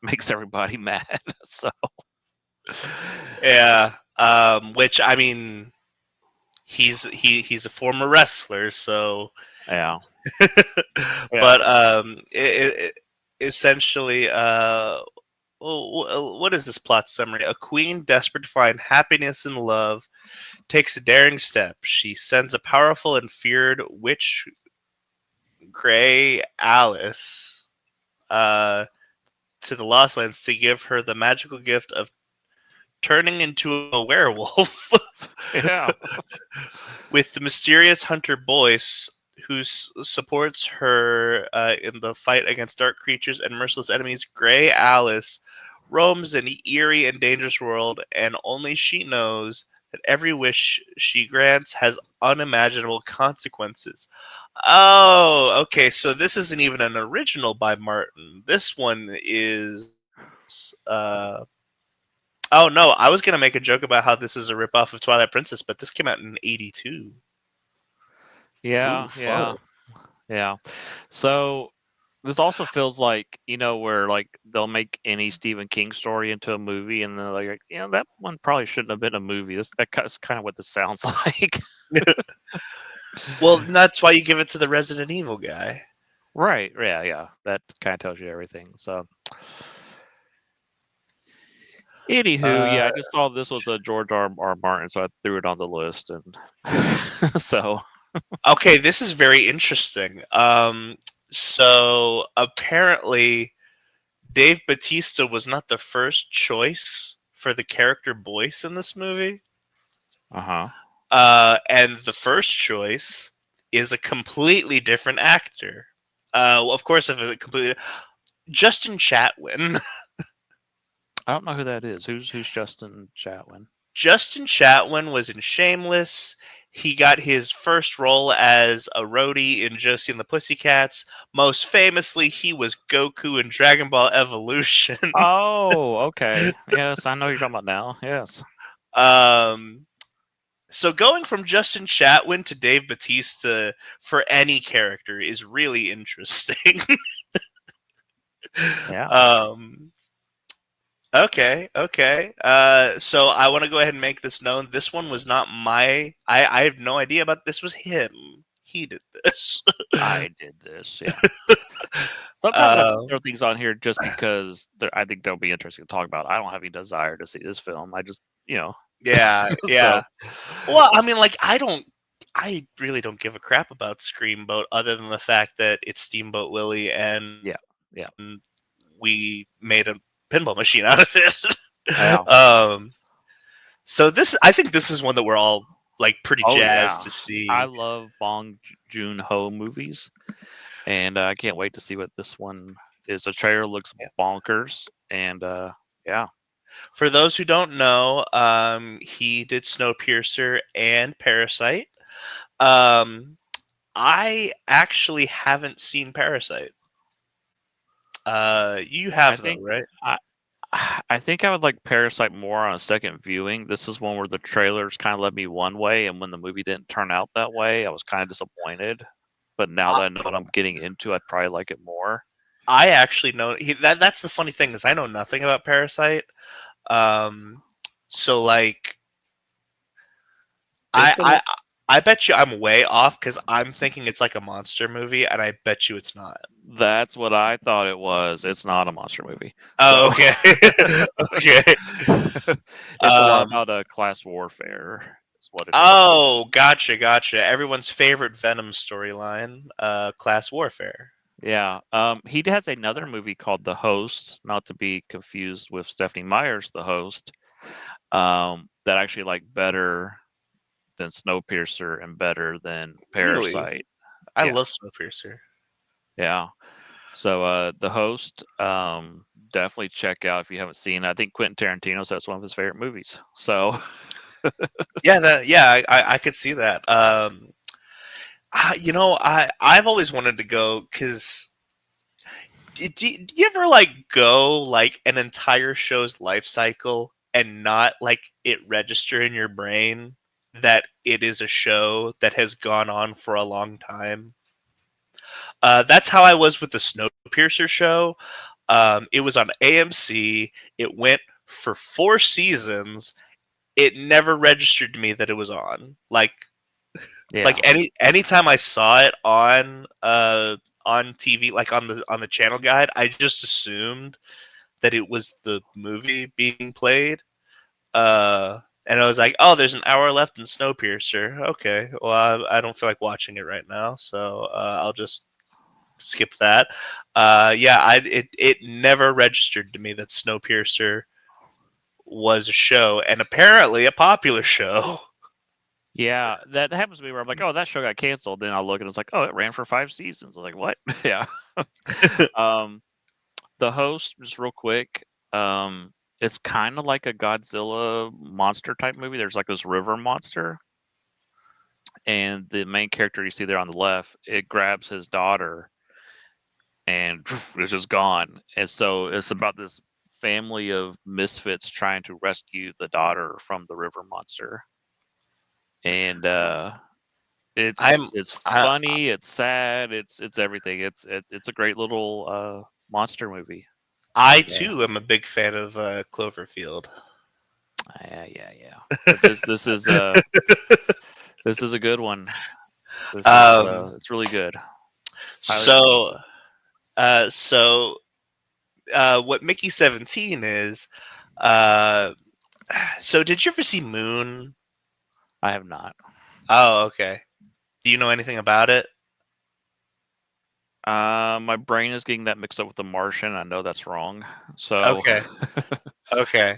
makes everybody mad. So Yeah, which I mean, he's a former wrestler, so. yeah, yeah, But essentially, what is this plot summary? A queen desperate to find happiness in love takes a daring step. She sends a powerful and feared witch, Grey Alice, uh, to the Lost Lands to give her the magical gift of turning into a werewolf. yeah. With the mysterious hunter Boyce, who supports her in the fight against dark creatures and merciless enemies, Grey Alice roams an eerie and dangerous world, and only she knows that every wish she grants has unimaginable consequences. Oh, okay. So this isn't even an original by Martin. This one is. Uh, oh no, I was gonna make a joke about how this is a ripoff of Twilight Princess, but this came out in '82. Ooh, Yeah, fun. yeah, yeah. So this also feels like, where like they'll make any Stephen King story into a movie, and they're like, that one probably shouldn't have been a movie. That's kind of what this sounds like. Well, that's why you give it to the Resident Evil guy. Right. Yeah, yeah. That kind of tells you everything. So anywho, yeah, Uh, I just saw this was a George R. Martin, so I threw it on the list, and so okay, this is very interesting. So apparently, Dave Batista was not the first choice for the character Boyce in this movie. uh-huh. And the first choice is a completely different actor. Well, of course, if it completely Justin Chatwin. I don't know who that is. Who's Justin Chatwin? Justin Chatwin was in Shameless. He got his first role as a roadie in Josie and the Pussycats. Most famously, he was Goku in Dragon Ball Evolution. Oh, okay. Yes, I know who you're talking about now. Yes. um, so going from Justin Chatwin to Dave Batista for any character is really interesting. Yeah. um, Okay, okay. So I want to go ahead and make this known. This one was not my. I have no idea about this. Was him. He did this. I did this. Yeah. Sometimes I uh, throw things on here just because I think they'll be interesting to talk about. I don't have any desire to see this film. I just you know. Yeah, So yeah. Well, I mean, like, I really don't give a crap about Screamboat other than the fact that it's Steamboat Willie and yeah, yeah, we made a pinball machine out of yeah. it. So I think this is one that we're all like pretty Oh jazzed yeah, to I see. love Bong Joon Ho movies, and I can't wait to see what this one is. The trailer looks Yeah. bonkers, and yeah, For those who don't know, he did Snowpiercer and Parasite. Um, I actually haven't seen Parasite. You I have though, think right? I. I think I would like Parasite more on a second viewing. This is one where the trailers kind of led me one way, and when the movie didn't turn out that way, I was kind of disappointed. But now I, that I know what I'm getting into, I'd probably like it more. I actually know that's the funny thing is I know nothing about Parasite. Um, so like It's I a I I bet you I'm way off because I'm thinking it's like a monster movie, and I bet you it's not. That's what I thought it was. It's not a monster movie. Oh, So okay, okay. it's a lot Um, about class warfare. Is what it is. oh, gotcha, gotcha. Everyone's favorite Venom storyline, class warfare. Yeah. He has another movie called The Host, not to be confused with Stephanie Meyer's The Host. That actually like better than Snowpiercer and better than Really, Parasite. I Yeah. love Snowpiercer. Yeah. So The Host, definitely check out if you haven't seen it. I think Quentin Tarantino says that's one of his favorite movies. So Yeah, I could see that. I've always wanted to go because do you ever like go like an entire show's life cycle and not like it register in your brain that it is a show that has gone on for a long time? That's how I was with the Snowpiercer show. It was on AMC. It went for 4 seasons. It never registered to me that it was on. Like yeah. anytime I saw it on TV, like on the channel guide, I just assumed that it was the movie being played. And I was like, oh, there's an hour left in Snowpiercer. Okay, well, I don't feel like watching it right now, so I'll just skip that. Yeah, it never registered to me that Snowpiercer was a show, and apparently a popular show. Yeah, that happens to me where I'm like, oh, that show got canceled. Then I'll look and it's like, oh, it ran for 5 seasons. I'm like, what? Yeah. um, the Host, just real quick. It's kind of like a Godzilla monster type movie. There's like this river monster, and the main character you see there on the left, it grabs his daughter, and it's just gone. And so it's about this family of misfits trying to rescue the daughter from the river monster. And I'm it's I, funny, it's sad, it's everything. It's a great little monster movie. I Yeah, too am a big fan of Cloverfield. yeah. But this is a good one. This is Um, it's really good. Highly recommend. so so what Mickey 17 is. Uh, so did you ever see Moon? I have not. Oh, okay. Do you know anything about it? My brain is getting that mixed up with The Martian. I know that's wrong. So Okay. Okay.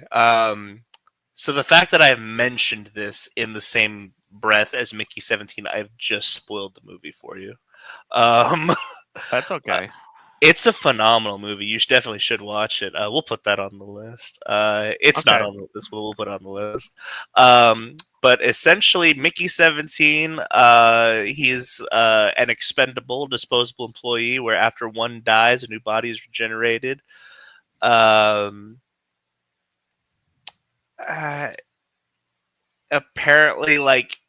So the fact that I have mentioned this in the same breath as Mickey 17, I've just spoiled the movie for you. Um, that's okay. it's a phenomenal movie. You definitely should watch it. We'll put that on the list. It's not Okay. on the list, but we'll put it on the list. But essentially, Mickey 17, he's an expendable, disposable employee where after one dies, a new body is regenerated. Um, uh, apparently, like,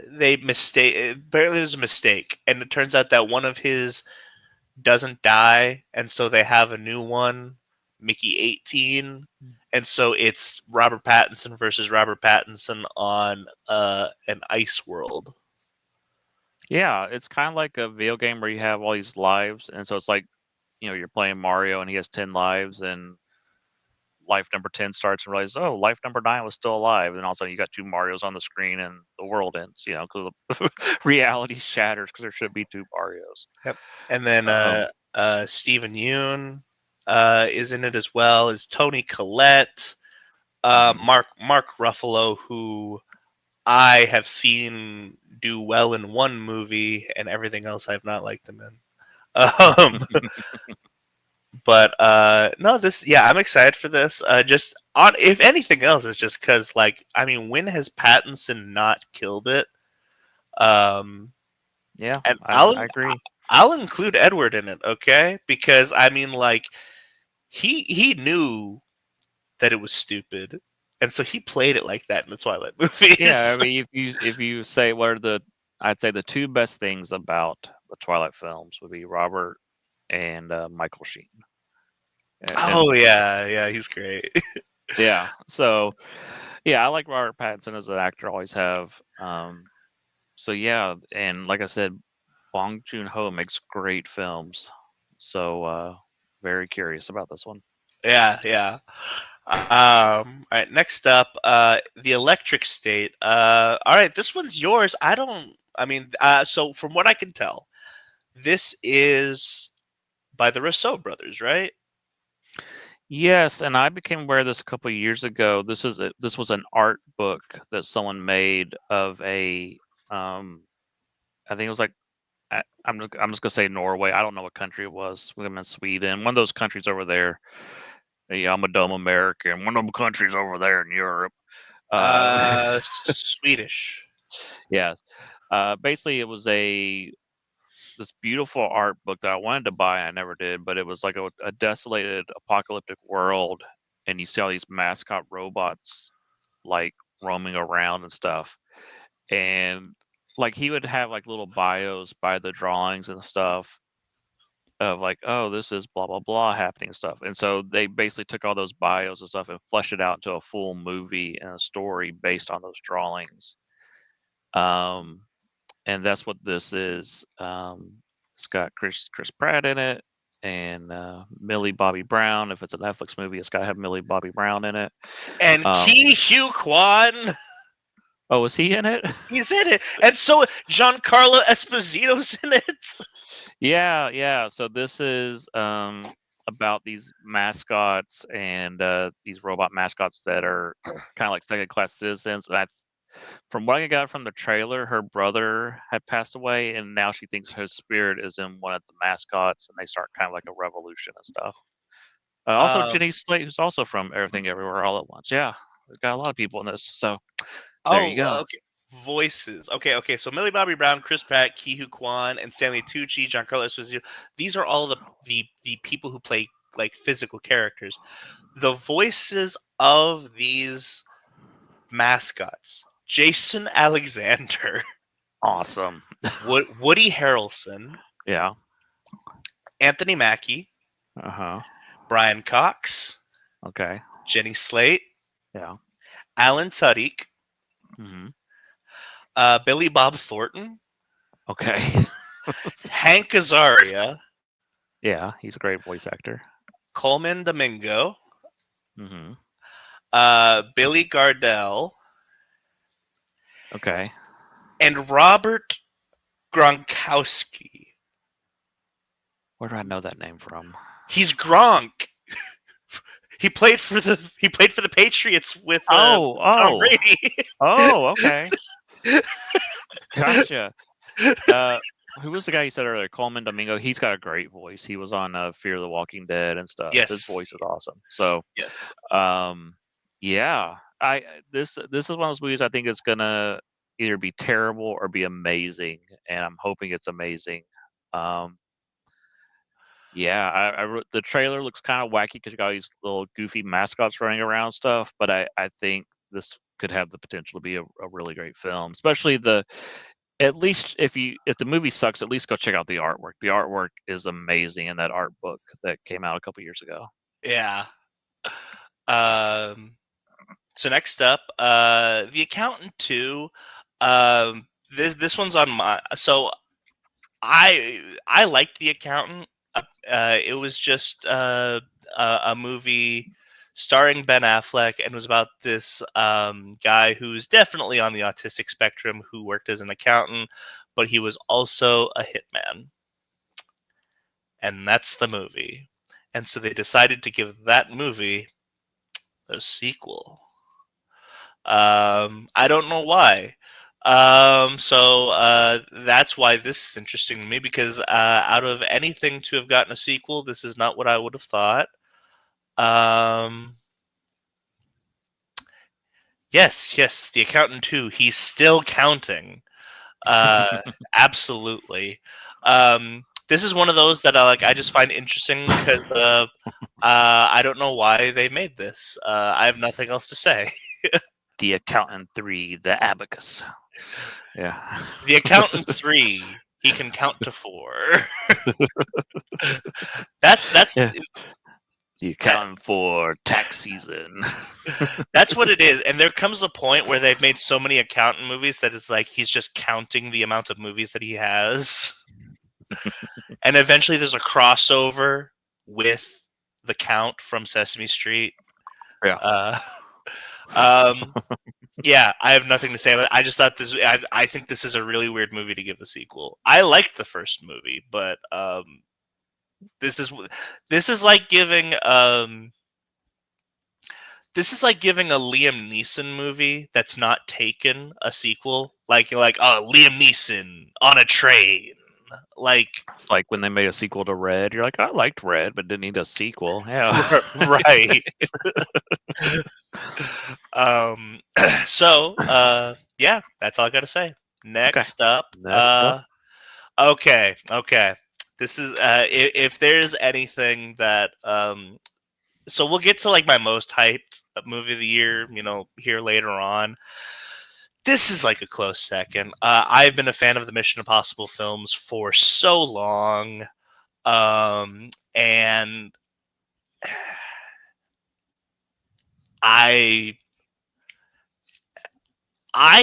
they mistake. Apparently, there's a mistake, and it turns out that one of his doesn't die, and so they have a new one, Mickey 18, and so it's Robert Pattinson versus Robert Pattinson on an ice world. Yeah, it's kind of like a video game where you have all these lives, and so it's like, you're playing Mario and he has 10 lives, and life number 10 starts and realize, oh, life number 9 was still alive, and all of a sudden you got 2 Marios on the screen and the world ends, because the reality shatters because there should be 2 Marios. Yep. And then Stephen Yeun is in it as well as Tony Collette, Mark Ruffalo, who I have seen do well in one movie, and everything else I've not liked him in. But no, I'm excited for this. Just on, if anything else, it's just because, when has Pattinson not killed it? Yeah, And I agree. I'll include Edward in it, okay? Because he knew that it was stupid, and so he played it like that in the Twilight movies. Yeah, I mean, if you say what are I'd say the 2 best things about the Twilight films would be Robert and Michael Sheen. Oh yeah, he's great. Yeah, so yeah, I like Robert Pattinson as an actor, always have. So yeah, and like I said, Bong Joon-ho makes great films. So very curious about this one. Yeah. All right, next up, the Electric State. All right, this one's yours. So from what I can tell, this is by the Rousseau brothers, right? Yes, and I became aware of this a couple of years ago. This was an art book that someone made of I think it was like I'm just gonna say Norway. I don't know what country it was. We in Sweden, one of those countries over there. Yeah, I'm a dumb American. One of them countries over there in Europe. Swedish. Yes. Basically, it was this beautiful art book that I wanted to buy. I never did, but it was like a desolated, apocalyptic world, and you see all these mascot robots like roaming around and stuff. And like he would have like little bios by the drawings and stuff of like, oh, this is blah blah blah happening and stuff. And so they basically took all those bios and stuff and fleshed it out into a full movie and a story based on those drawings. Um, and that's what this is. It's got Chris Pratt in it and Millie Bobby Brown. If it's a Netflix movie, it's got to have Millie Bobby Brown in it. And Ke Huy Quan. Oh, is he in it? He's in it, and so Giancarlo Esposito's in it. Yeah. So this is about these mascots and these robot mascots that are kind of like second class citizens. And from what I got from the trailer, her brother had passed away, and now she thinks her spirit is in one of the mascots, and they start kind of like a revolution and stuff. Also, Jenny Slate, who's also from Everything Everywhere All at Once. Yeah, we've got a lot of people in this. So there you go. Okay. Voices. Okay. So Millie Bobby Brown, Chris Pratt, Ke Huy Quan, and Stanley Tucci, Giancarlo Esposito. These are all the people who play like physical characters. The voices of these mascots: Jason Alexander, Awesome. Woody Harrelson, Yeah. Anthony Mackie, Brian Cox, Okay. Jenny Slate, Yeah. Alan Tudyk, Billy Bob Thornton, Okay. Hank Azaria. Yeah, he's a great voice actor. Coleman Domingo, Billy Gardell, Okay. and Robert Gronkowski. Where do I know that name from? He's Gronk. He played for the Patriots with Tom Brady. Okay. Gotcha. Who was the guy you said earlier? Coleman Domingo. He's got a great voice. He was on Fear the Walking Dead and stuff. Yes. His voice is awesome. So yes. Yeah. This is one of those movies I think is gonna either be terrible or be amazing, and I'm hoping it's amazing. Yeah, the trailer looks kind of wacky because you got all these little goofy mascots running around and stuff, but I think this could have the potential to be a really great film, especially at least if the movie sucks, at least go check out the artwork. The artwork is amazing in that art book that came out a couple years ago. Yeah. So next up, The Accountant 2. This one's on my. So I liked The Accountant. It was just a movie starring Ben Affleck, and was about this guy who's definitely on the autistic spectrum who worked as an accountant, but he was also a hitman. And that's the movie. And so they decided to give that movie a sequel. I don't know why. That's why this is interesting to me, because out of anything to have gotten a sequel, this is not what I would have thought. Yes, The Accountant 2. He's still counting. Absolutely. This is one of those that I just find interesting because I don't know why they made this. I have nothing else to say. The Accountant 3, The Abacus. Yeah. The Accountant 3, he can count to 4. that's Yeah. The Accountant 4, tax season. That's what it is. And there comes a point where they've made so many accountant movies that it's like he's just counting the amount of movies that he has. And eventually there's a crossover with the Count from Sesame Street. Yeah. Yeah, I have nothing to say about it. I just thought this. I think this is a really weird movie to give a sequel. I liked the first movie, but this is like giving this is like giving a Liam Neeson movie that's not Taken a sequel. Like oh, Liam Neeson on a train. Like it's like when they made a sequel to Red. You're like, I liked Red, but didn't need a sequel. Yeah. right. So yeah, that's all I gotta say. Next up, okay. This is if there's anything that so we'll get to like my most hyped movie of the year, here later on. This is like a close second. I've been a fan of the Mission Impossible films for so long, and I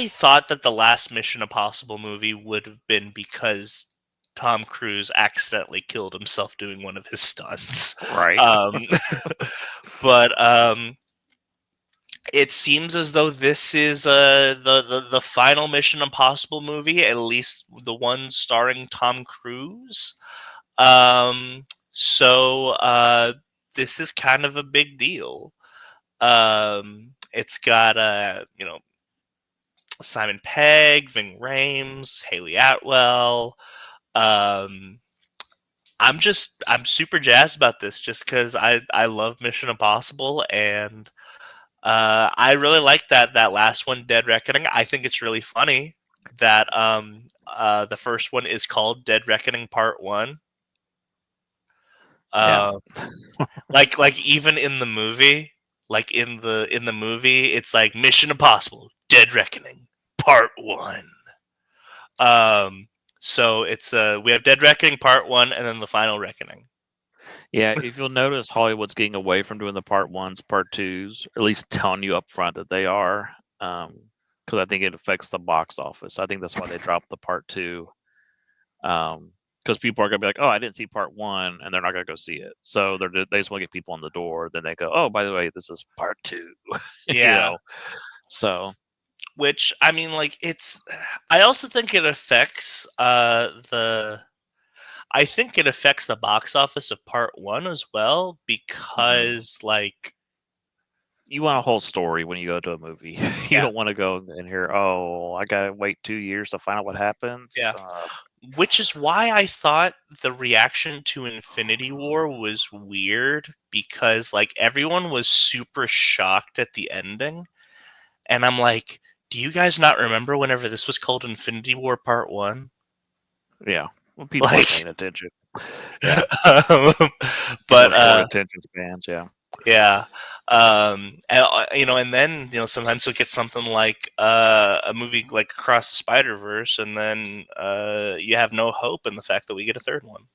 thought that the last Mission Impossible movie would have been because Tom Cruise accidentally killed himself doing one of his stunts. Right. But it seems as though this is the final Mission Impossible movie, at least the one starring Tom Cruise. So this is kind of a big deal. It's got Simon Pegg, Ving Rhames, Haley Atwell. I'm super jazzed about this just because I love Mission Impossible, and I really like that last one, Dead Reckoning. I think it's really funny that the first one is called Dead Reckoning Part 1. Yeah. Like even in the movie, it's like Mission Impossible Dead Reckoning Part 1. So it's we have Dead Reckoning Part 1 and then the Final Reckoning. Yeah, if you'll notice, Hollywood's getting away from doing the part ones, part twos, or at least telling you up front that they are, because I think it affects the box office. I think that's why they dropped the part two, because people are gonna be like, "Oh, I didn't see part one," and they're not gonna go see it. So they just want to get people in the door. Then they go, "Oh, by the way, this is part two." Yeah. So. Which I mean, like I also think it affects I think it affects the box office of part one as well, because like you want a whole story when you go to a movie. You don't want to go and hear, "Oh, I gotta wait 2 years to find out what happens." Yeah. Which is why I thought the reaction to Infinity War was weird, because like everyone was super shocked at the ending. And I'm like, do you guys not remember whenever this was called Infinity War Part 1? Yeah. Well, people are paying attention. Yeah. But short attention spans, yeah. Yeah. And then, sometimes you'll get something like a movie like Across the Spider-Verse, and then you have no hope in the fact that we get a third one.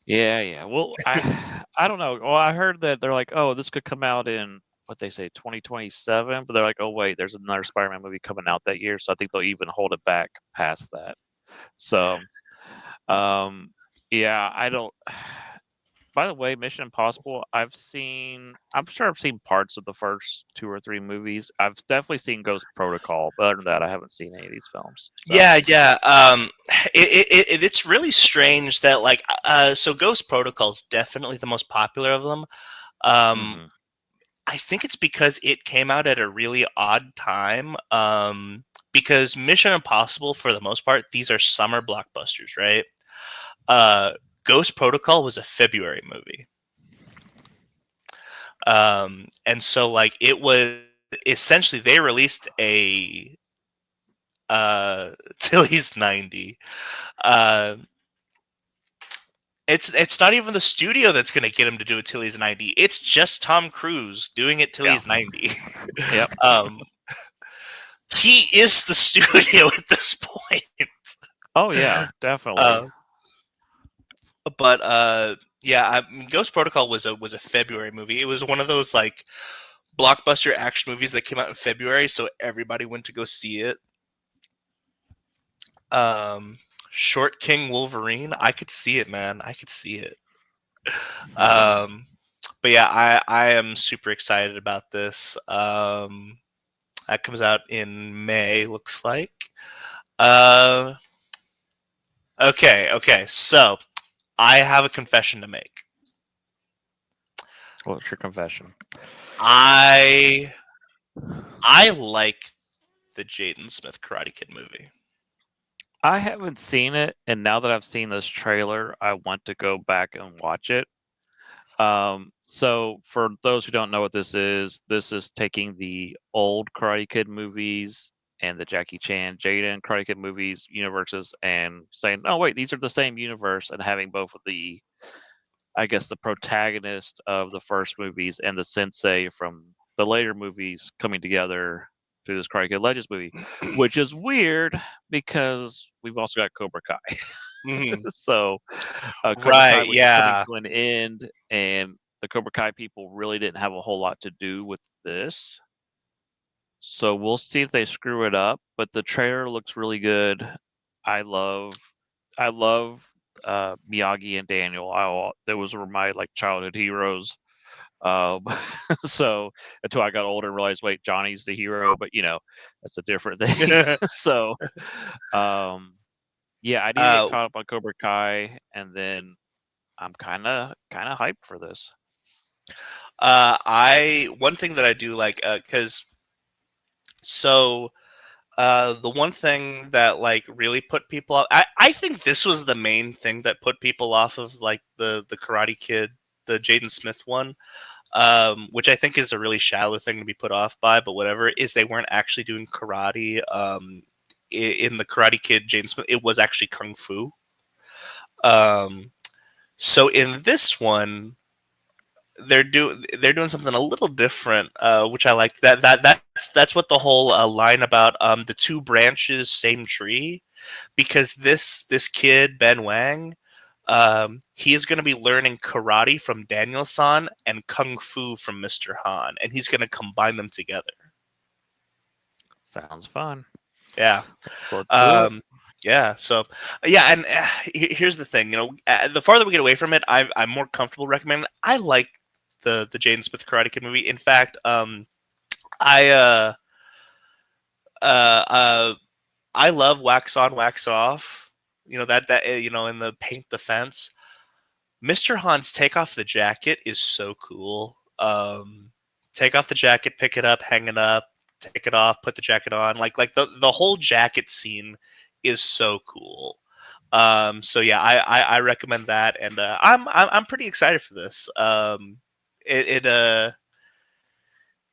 Yeah. Well, I don't know. Well, I heard that they're like, oh, this could come out in what they say 2027, but they're like, oh wait, there's another Spider-Man movie coming out that year, so I think they'll even hold it back past that. So, yeah, I don't. By the way, Mission Impossible, I'm sure I've seen parts of the first 2 or 3 movies. I've definitely seen Ghost Protocol, but other than that, I haven't seen any of these films. So, Yeah, yeah. It's really strange that like so Ghost Protocol is definitely the most popular of them. Um, mhm. I think it's because it came out at a really odd time. Because Mission Impossible, for the most part, these are summer blockbusters, right? Uh, Ghost Protocol was a February movie. And so like it was essentially they released a Tilly's 90. Uh, it's not even the studio that's going to get him to do a Tilly's 90. It's just Tom Cruise doing it till Yeah. he's 90. Yep. um, he is the studio at this point. Oh, yeah, definitely. Uh, but yeah, Ghost Protocol was a February movie. It was one of those like blockbuster action movies that came out in February, so everybody went to go see it. Um, Short King Wolverine, I could see it, man. I could see it. Um, but yeah, I am super excited about this. That comes out in May, looks like. Uh, okay. So I have a confession to make. What's your confession? I I like the Jaden Smith Karate Kid movie. I haven't seen it, and now that I've seen this trailer, I want to go back and watch it. So for those who don't know what this is taking the old Karate Kid movies and the Jackie Chan, Jaden Karate Kid movies universes and saying, "Oh wait, these are the same universe," and having both of the, I guess, the protagonist of the first movies and the sensei from the later movies coming together to this Karate Kid Legends movie, which is weird because we've also got Cobra Kai. Mhm. So Cobra Kai, Right, which is coming yeah. to an end, and the Cobra Kai people really didn't have a whole lot to do with this. So we'll see if they screw it up. But the trailer looks really good. I love, I love Miyagi and Daniel. Those were my like childhood heroes. Um, so until I got older and realized, wait, Johnny's the hero, but that's a different thing. So um, yeah, I need to get uh, caught up on Cobra Kai, and then I'm kinda hyped for this. I one thing that I do like because so the one thing that like really put people off, I think this was the main thing that put people off of like the Karate Kid, the Jaden Smith one, which I think is a really shallow thing to be put off by, but whatever, is they weren't actually doing karate. In the Karate Kid, Jaden Smith, it was actually kung fu. Um, so in this one, they're doing something a little different, which I like. That's what the whole line about the two branches, same tree, because this kid Ben Wang, he is going to be learning karate from Daniel San and kung fu from Mr. Han, and he's going to combine them together. Sounds fun. Yeah. Let's do it. Um, yeah. So, yeah, and here's the thing. The farther we get away from it, I'm more comfortable recommending it. I like the Jaden Smith Karate Kid movie. In fact, I uh, uh, I love wax on, wax off. In the paint the fence. Mr. Han's take off the jacket is so cool. Take off the jacket, pick it up, hang it up, take it off, put the jacket on. Like the whole jacket scene is so cool. So yeah, I recommend that, and I'm pretty excited for this. It it uh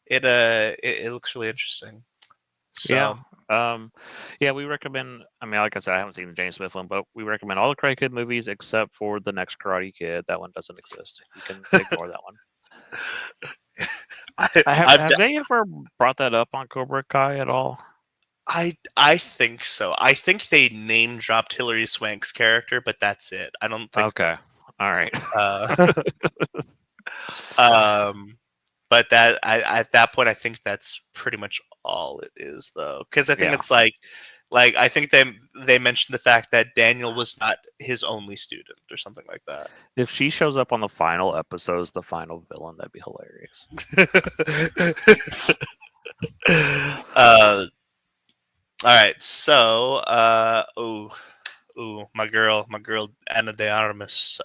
it looks really interesting. Yeah. So Um, yeah, we recommend. I mean, like I said, I haven't seen the James Smith one, but we recommend all the Karate Kid movies except for the next Karate Kid. That one doesn't exist. You can ignore that one. I I have I've have they ever brought that up on Cobra Kai at all? I think so. I think they name dropped Hilary Swank's character, but that's it. I don't think that. Okay. All right. Uh, um, but at that point, I think that's pretty much all it is, though. Because I think Yeah. it's like Like I think they mentioned the fact that Daniel was not his only student or something like that. If she shows up on the final episode as the final villain, that'd be hilarious. uh, all right, so my girl Anna de Armas.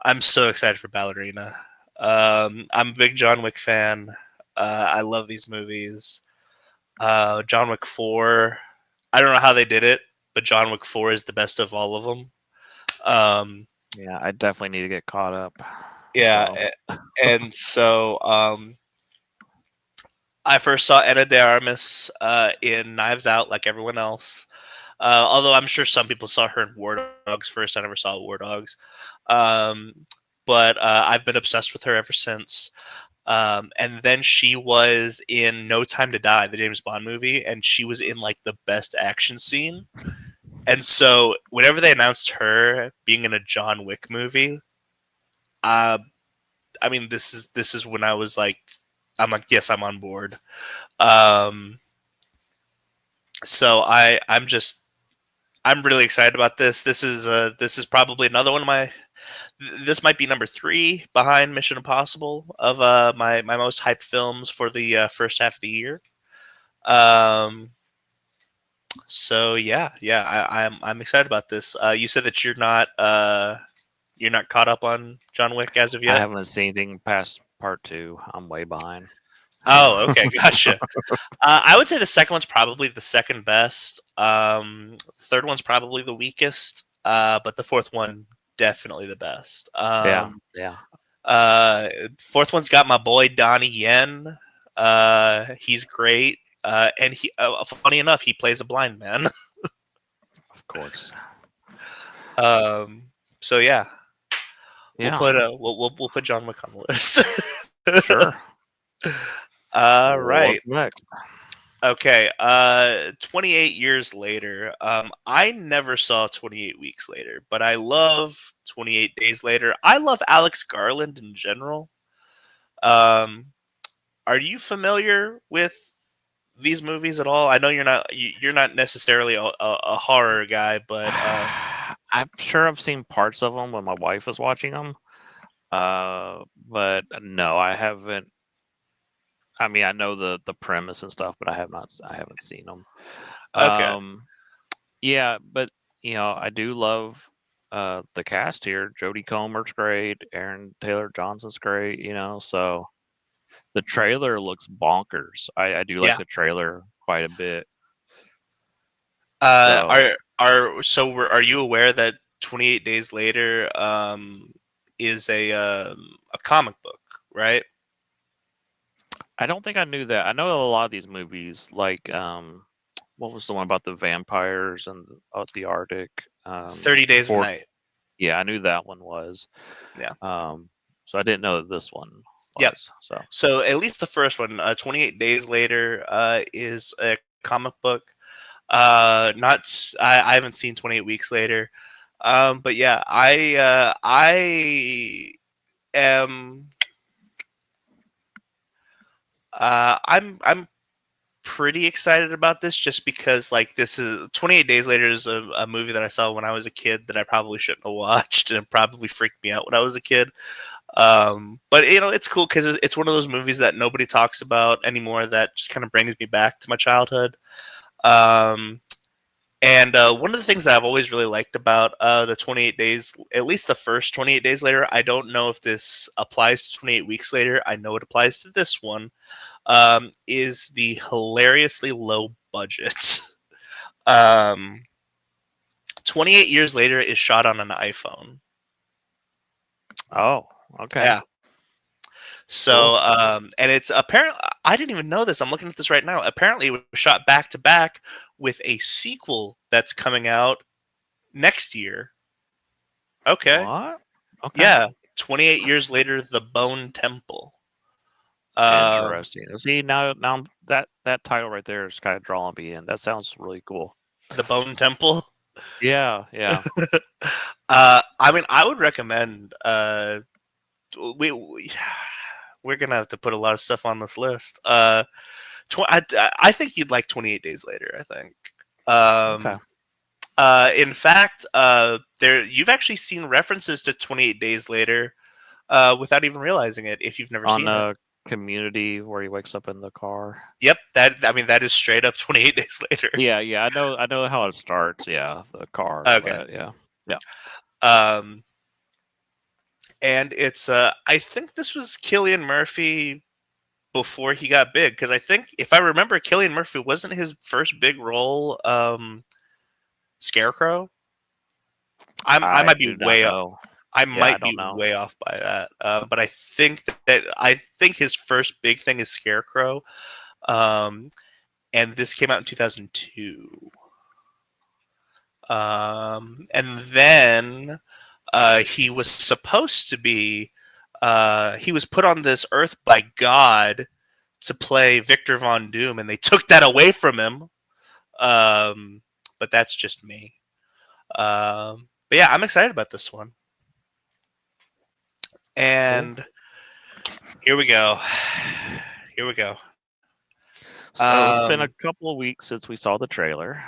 I'm so excited for Ballerina. I'm a big John Wick fan. I love these movies. John Wick 4. I don't know how they did it, but John Wick 4 is the best of all of them. Yeah, I definitely need to get caught up. Yeah, and so I first saw Anna de Armas in Knives Out, like everyone else. Although I'm sure some people saw her in War Dogs first. I never saw War Dogs. Um, but I've been obsessed with her ever since. And then she was in No Time to Die, the James Bond movie, and she was in like the best action scene. And so whenever they announced her being in a John Wick movie, I mean this is when I'm like, yes, I'm on board. Um, so I'm really excited about this. This is probably another one of my. This might be number 3 behind Mission Impossible of my most hyped films for the first half of the year. Um, so yeah, I'm excited about this. You said that you're not caught up on John Wick as of I yet. haven't seen anything past part 2. I'm way behind. Oh, okay, gotcha. I would say the second one's probably the second best. Third one's probably the weakest. But the fourth one definitely the best. Yeah, yeah. Fourth one's got my boy Donnie Yen. He's great. And funny enough, he plays a blind man. Of course. So yeah, we'll Yeah, put we'll put John Wick on the list. sure. All What's right. next? Okay. 28 years later. I never saw 28 Weeks Later, but I love 28 Days Later. I love Alex Garland in general. Um, are you familiar with these movies at all? I know you're not necessarily a horror guy, but I'm sure I've seen parts of them when my wife was watching them. But no, I haven't. I mean, I know the premise and stuff, but I have not. I haven't seen them. okay. Yeah, but I do love the cast here. Jodie Comer's great. Aaron Taylor Johnson's great. So the trailer looks bonkers. I do like Yeah. the trailer quite a bit. Uh, So are you aware that 28 Days Later is a comic book, right? I don't think I knew that. I know a lot of these movies, like what was the one about the vampires and the Arctic? 30 Days of For Night. Yeah, I knew that one was. Yeah. So I didn't know that this one Yep. was. So So at least the first one, 28 Days Later, is a comic book. I haven't seen 28 Weeks Later, but yeah, I am I'm pretty excited about this just because like this is 28 Days Later is a movie that I saw when I was a kid that I probably shouldn't have watched and it probably freaked me out when I was a kid. But it's cool because it's one of those movies that nobody talks about anymore that just kind of brings me back to my childhood. Um, and one of the things that I've always really liked about the 28 Days, at least the first 28 Days Later, I don't know if this applies to 28 Weeks Later. I know it applies to this one. Is the hilariously low budget. um, 28 Years Later is shot on an iPhone. oh, okay. Yeah. So, Cool. and it's apparently, I didn't even know this. I'm looking at this right now. Apparently, it was shot back to back with a sequel that's coming out next year. Okay. What? Okay. Yeah. 28 Years Later, The Bone Temple. Um, Interesting. See, now that title right there is kind of drawing me in. That sounds really cool. The Bone Temple. Yeah, yeah. I mean, I would recommend, we we're gonna have to put a lot of stuff on this list. I think you'd like 28 Days Later. I think. Okay. Um, in fact, there you've actually seen references to 28 Days Later without even realizing it if you've never On seen it. a Community where he wakes up in the car. Yep, that is straight up 28 Days Later. Yeah, yeah, I know how it starts. Yeah, the car and all Okay. that. Yeah, yeah. Um, and it's I think this was Killian Murphy before he got big because I think if I remember, Killian Murphy wasn't his first big role. Scarecrow. I I might do be not know. I Yeah, I might don't be know. way off by that, but I think his first big thing is Scarecrow, um, and this came out in 2002. And then he was supposed to be he was put on this earth by God to play Victor Von Doom, and they took that away from him. Um, but that's just me. But yeah, I'm excited about this one. Cool. And here we go. Here we go. So it's been a Um, couple of weeks since we saw the trailer,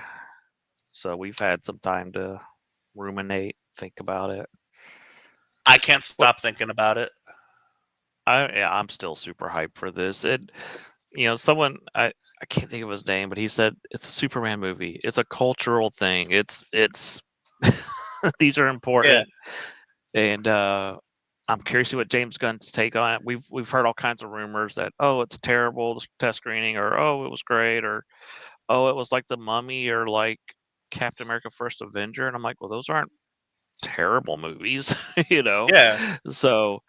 so we've had some time to ruminate, think about it. I can't What stop thinking about it. I'm still super hyped for this. Someone I can't think of his name, but he said it's a Superman movie. It's a cultural thing. It's these are Yeah, important, and I'm curious to see what James Gunn's take on it. We've heard all kinds of rumors that it's terrible the test screening, or it was great, or it was like The Mummy, or like Captain America: First Avenger, and I'm like, well, those aren't terrible movies, you know. yeah. So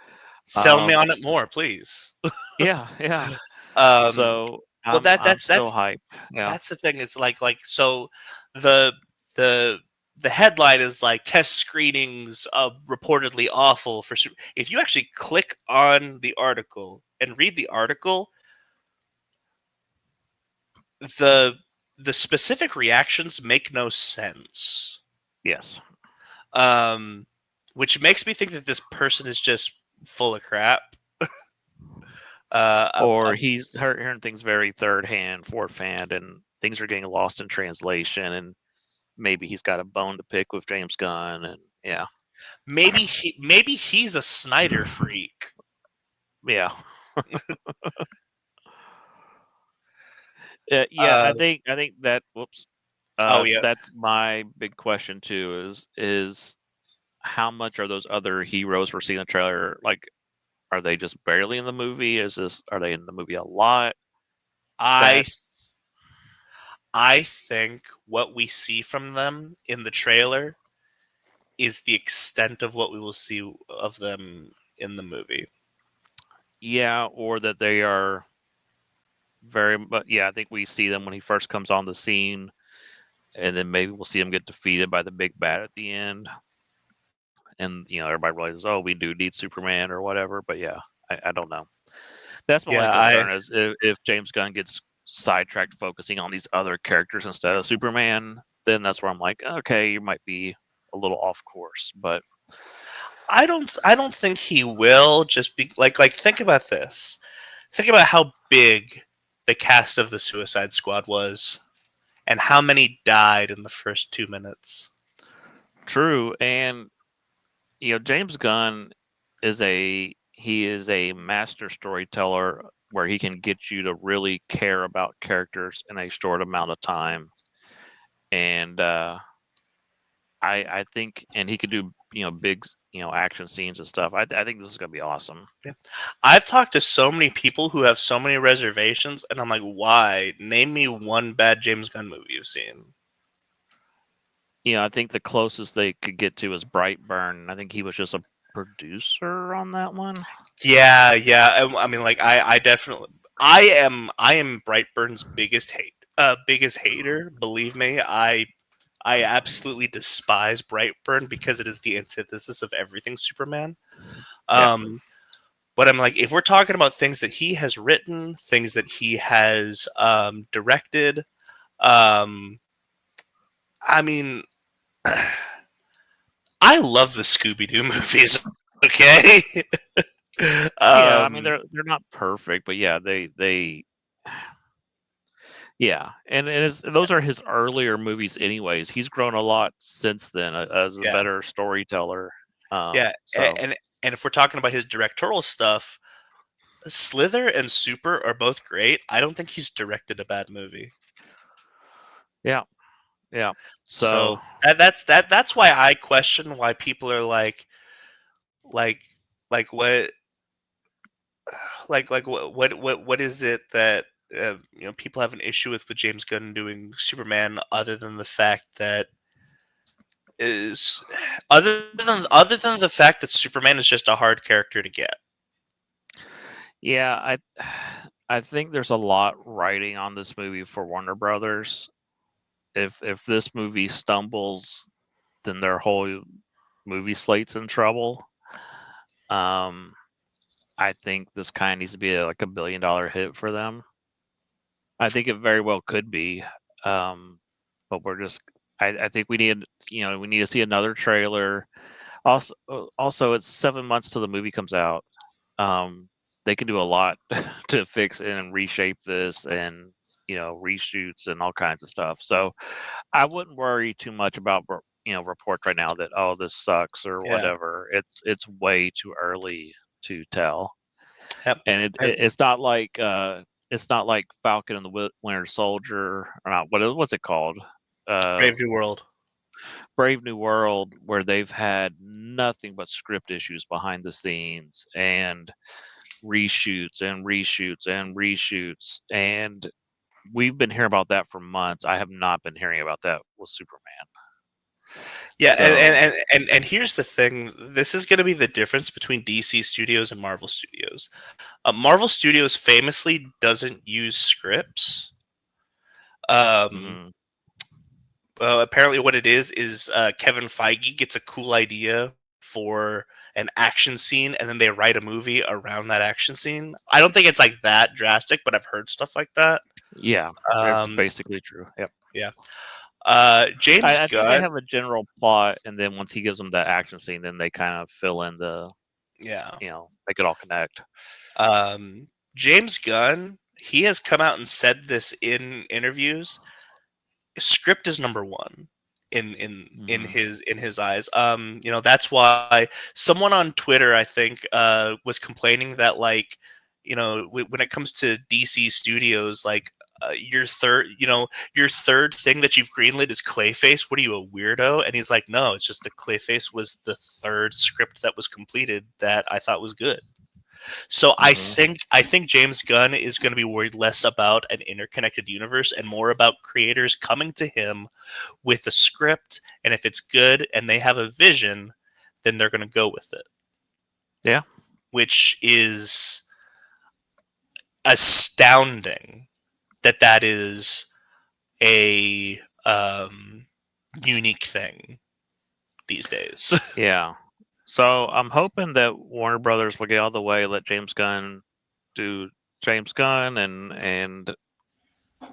Sell me um, on it more, please. yeah, yeah. Um, So well, I'm still hyped. Yeah. that's the thing. Is so the the the headline is like test screenings reportedly awful for. If you actually click on the article and read the article, the the specific reactions make no sense. Yes. Um, which makes me think that this person is just full of crap. Or he's hearing things very third hand, fourth hand, and things are getting lost in translation, and maybe he's got a bone to pick with James Gunn, and yeah, maybe he's a Snyder freak. yeah, yeah. Uh, I think that. Whoops. oh yeah, That's my big question too. Is how much are those other heroes we're seeing in the trailer? Like, are they just barely in the movie? Are they in the movie a lot? I That I think what we see from them in the trailer is the extent of what we will see of them in the movie. Yeah, or that they are very. But yeah, I think we see them when he first comes on the scene, and then maybe we'll see him get defeated by the big bad at the end, and everybody realizes, oh, we do need Superman or whatever. But yeah, I don't know. That's my only Yeah, I concern is if James Gunn gets sidetracked focusing on these other characters instead of Superman, then that's where I'm like, okay, you might be a little off course. But I don't think he will. Just be like think about this. Think about how big the cast of the Suicide Squad was, and how many died in the first 2 minutes. true, and James Gunn is a master storyteller where he can get you to really care about characters in a short amount of time, and I think, and he could do big action scenes and stuff. I think this is gonna be awesome. Yeah. I've talked to so many people who have so many reservations, and I'm like, why? Name me one bad James Gunn movie you've seen. I think the closest they could get to is Brightburn. I think he was just a producer on that one. Yeah, yeah. I mean, like, I definitely, I am Brightburn's biggest hater. Believe me, I absolutely despise Brightburn because it is the antithesis of everything Superman. Yeah. Um, but I'm like, if we're talking about things that he has written, things that he has directed, um, I mean, I love the Scooby Doo movies. Okay. Yeah, I mean um, they're not perfect, but yeah, they Yeah, and those are his earlier movies anyways. He's grown a lot since then as a Yeah, better storyteller. yeah, So and if we're talking about his directorial stuff, Slither and Super are both great. I don't think he's directed a bad movie. yeah, yeah. So So that's why I question why people are like like what what is it that people have an issue with James Gunn doing Superman, other than the fact that is other than the fact that Superman is just a hard character to get. yeah, I think there's a lot riding on this movie for Warner Brothers. If this movie stumbles, then their whole movie slate's in trouble. Um, I think this kind of needs to be like $1 billion hit for them. I think it very well could be, but we're just. I think we need we need to see another trailer. Also, it's 7 months till the movie comes out. They can do a lot to fix and reshape this, and reshoots and all kinds of stuff. So I wouldn't worry too much about reports right now that this sucks or Yeah. whatever. It's way too early to tell, Yep. and And it's not like Falcon and the Winter Soldier, or not. What's it called? Uh, Brave New World. Brave New World, where they've had nothing but script issues behind the scenes and reshoots and reshoots and reshoots, and we've been hearing about that for months. I have not been hearing about that with Superman. Yeah, So and here's the thing. This is going to be the difference between DC Studios and Marvel Studios. Marvel Studios famously doesn't use scripts. Um, mhm. Apparently, what it is Kevin Feige gets a cool idea for an action scene, and then they write a movie around that action scene. I don't think it's like that drastic, but I've heard stuff like that. Yeah, that's Um, basically true. Yep. yeah. James I think they Gunn. have a general plot, and then once he gives them that action scene, then they kind of fill in Yeah. make it all connect. James Gunn. He has come out and said this in interviews. Script is number one Mhm. in his eyes. That's why someone on Twitter, I think, was complaining that, like, when it comes to DC Studios, like, your third thing that you've greenlit is Clayface. What are you, a weirdo? And he's like, no, it's just the Clayface was the third script that was completed that I thought was good. So Mhm. I think James Gunn is going to be worried less about an interconnected universe and more about creators coming to him with a script, and if it's good and they have a vision, then they're going to go with it, Yeah. which is astounding that is a unique thing these days. Yeah. So I'm hoping that Warner Brothers will get out of the way, let James Gunn do James Gunn, and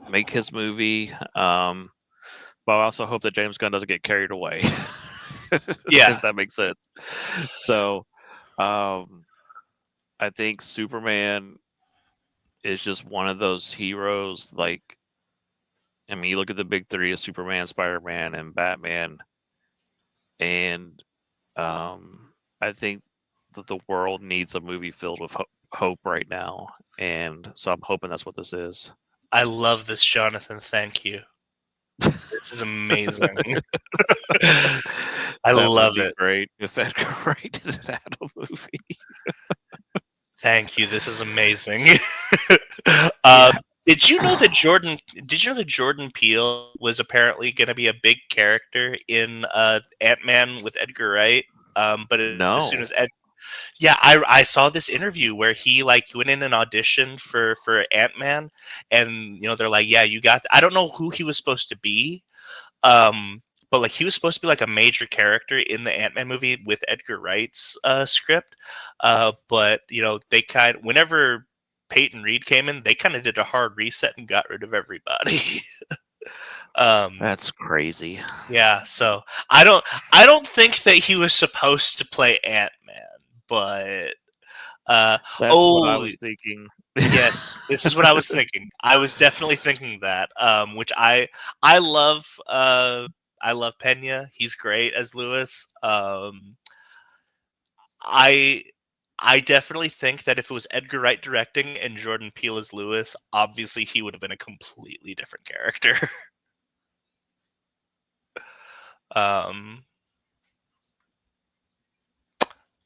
make his movie. But I also hope that James Gunn doesn't get carried away, Yeah, if that makes sense. So um, I think Superman is just one of those heroes. Like, I mean, you look at the big three of Superman, Spider Man, and Batman, and I think that the world needs a movie filled with hope right now, and so I'm hoping that's what this is. I love this, Jonathan. Thank you. This is amazing. I That would love be it. great if Edgar Wright had a movie. Thank you. This is amazing. Yeah. Did you know that Jordan? Did you know that Jordan Peele was apparently going to be a big character in Ant Man with Edgar Wright? But as soon No. as yeah, I saw this interview where he, like, went in and auditioned for Ant Man, and they're like, yeah, you got. I don't know who he was supposed to be, um, but like he was supposed to be like a major character in the Ant Man movie with Edgar Wright's script. But they whenever Peyton Reed came in, they kind of did a hard reset and got rid of everybody. um, That's crazy. yeah, so I don't think that he was supposed to play Ant Man, but That's what I Oh, was thinking. yes, this is what I was thinking. I was definitely thinking that. Which I love. I love Pena. He's great as Lewis. I I definitely think that if it was Edgar Wright directing and Jordan Peele as Lewis, obviously he would have been a completely different character. um,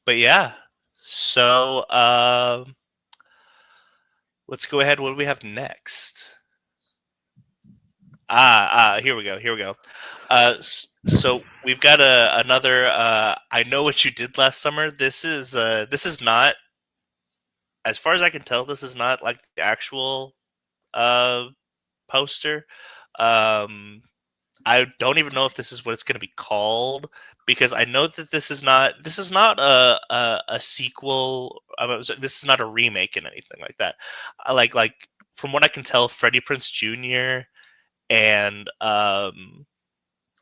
but yeah, so let's go ahead. What do we have next? Here we go. Here we go. So we've got another. I know what you did last summer. This is not, as far as I can tell, this is not like the actual uh poster. Um, I don't even know if this is what it's going to be called, because I know that this is not a sequel. This is not a remake and anything like that. Like from what I can tell, Freddie Prinze Jr. and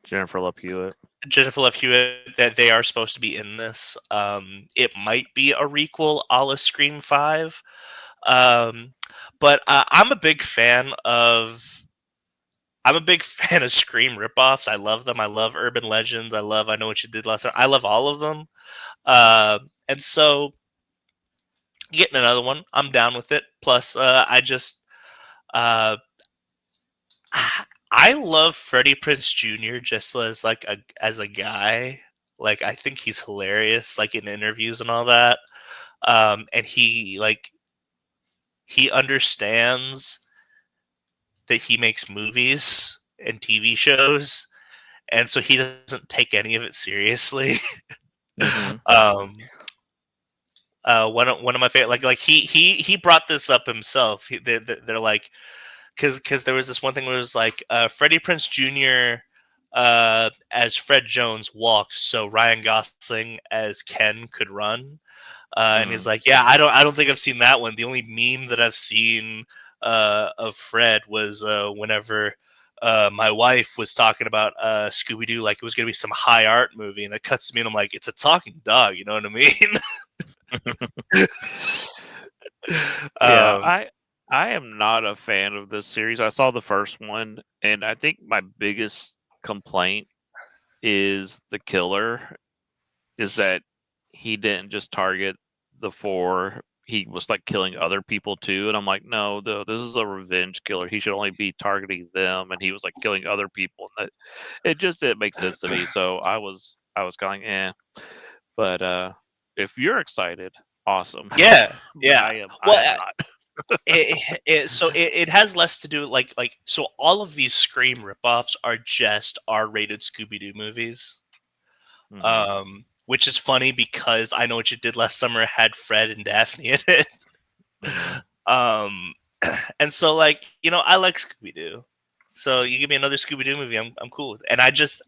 Jennifer Love Hewitt. Jennifer Love Hewitt, that they are supposed to be in this. It might be a requel a la Scream 5. Um, but I'm a big fan of Scream ripoffs. I love them. I love Urban Legends. I Know What You Did Last Time. I love all of them. And so getting another one, I'm down with it. Plus, uh, I love Freddie Prinze Jr. just as like as a guy. Like, I think he's hilarious, like in interviews and all that. And he understands that he makes movies and TV shows, and so he doesn't take any of it seriously. Mm-hmm. um, one of my favorite, like he brought this up himself. They're like, because there was this one thing where it was like Freddie Prinze Jr. As Fred Jones walked, so Ryan Gosling as Ken could run. And he's like, yeah, I don't think I've seen that one. The only meme that I've seen of Fred was whenever my wife was talking about Scooby Doo, like it was gonna be some high art movie, and it cuts to me, and I'm like, it's a talking dog, you know what I mean? Yeah, um, I am not a fan of this series. I saw the first one, and I think my biggest complaint is the killer is that he didn't just target the four. He was like killing other people too, and I'm like, no, this is a revenge killer. He should only be targeting them, and he was like killing other people. And that it just didn't make sense to me. So I was going, eh. But if you're excited, awesome. yeah, But yeah. I Well, am not. it has less to do like so all of these Scream ripoffs are just R-rated Scooby Doo movies. Hmm. Which is funny because I Know What You Did Last Summer had Fred and Daphne in it. Hmm. um, and so like I like Scooby Doo. So you give me another Scooby Doo movie, I'm cool with it. And I just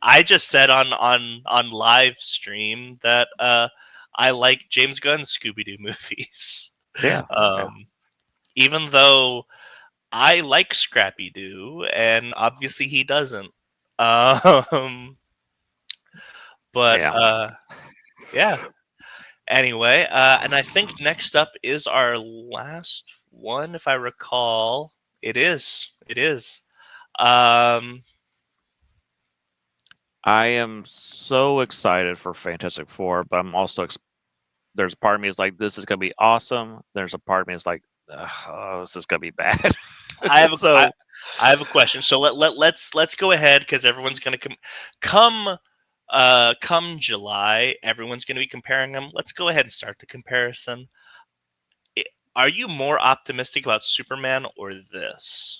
said on live stream that I like James Gunn's Scooby Doo movies. Yeah, yeah. um, Even though I like Scrappy Doo, and obviously he doesn't. Um, but Yeah. yeah. Anyway, and I think next up is our last one, if I recall. It is. It is. Um, I am so excited for Fantastic Four, but I'm also there's a part of me is like, this is gonna be awesome. There's a part of me is like, oh, this is gonna be bad. I have a So I have a question. So let's go ahead, because everyone's gonna come come July. Everyone's gonna be comparing them. Let's go ahead and start the comparison. I- Are you more optimistic about Superman or this?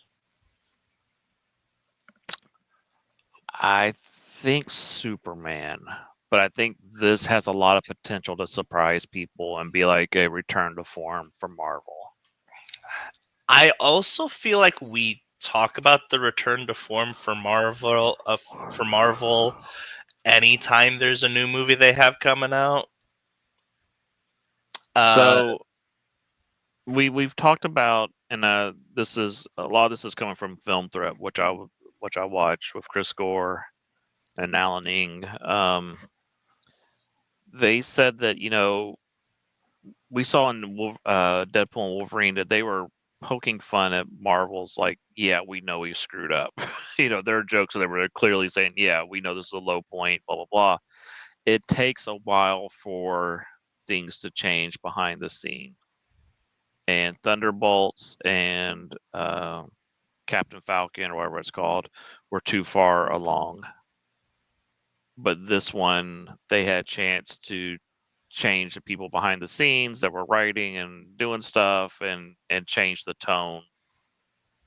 I think Superman, but I think this has a lot of potential to surprise people and be like a return to form for Marvel. I also feel like we talk about the return to form for Marvel anytime there's a new movie they have coming out. Uh, So we've talked about, and this is a lot of this is coming from Film Threat, which I watch with Chris Gore and Alan Ing. They said that we saw in Deadpool and Wolverine that they were poking fun at Marvel's like, yeah, we know we screwed up. There are jokes that they were clearly saying, yeah, we know this is a low point, blah blah blah. It takes a while for things to change behind the scene, and Thunderbolts and Captain Falcon or whatever it's called were too far along. But this one, they had a chance to change the people behind the scenes that were writing and doing stuff and change the tone.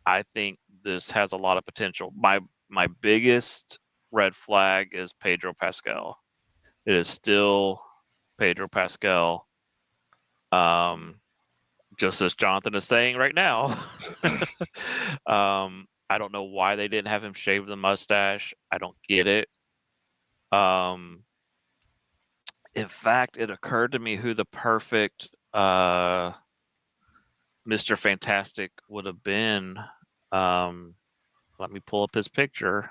I think this has a lot of potential. My biggest red flag is Pedro Pascal. It is still Pedro Pascal. Just as Jonathan is saying right now. I don't know why they didn't have him shave the mustache. I don't get it. In fact, it occurred to me who the perfect Mr. Fantastic would have been. Let me pull up his picture.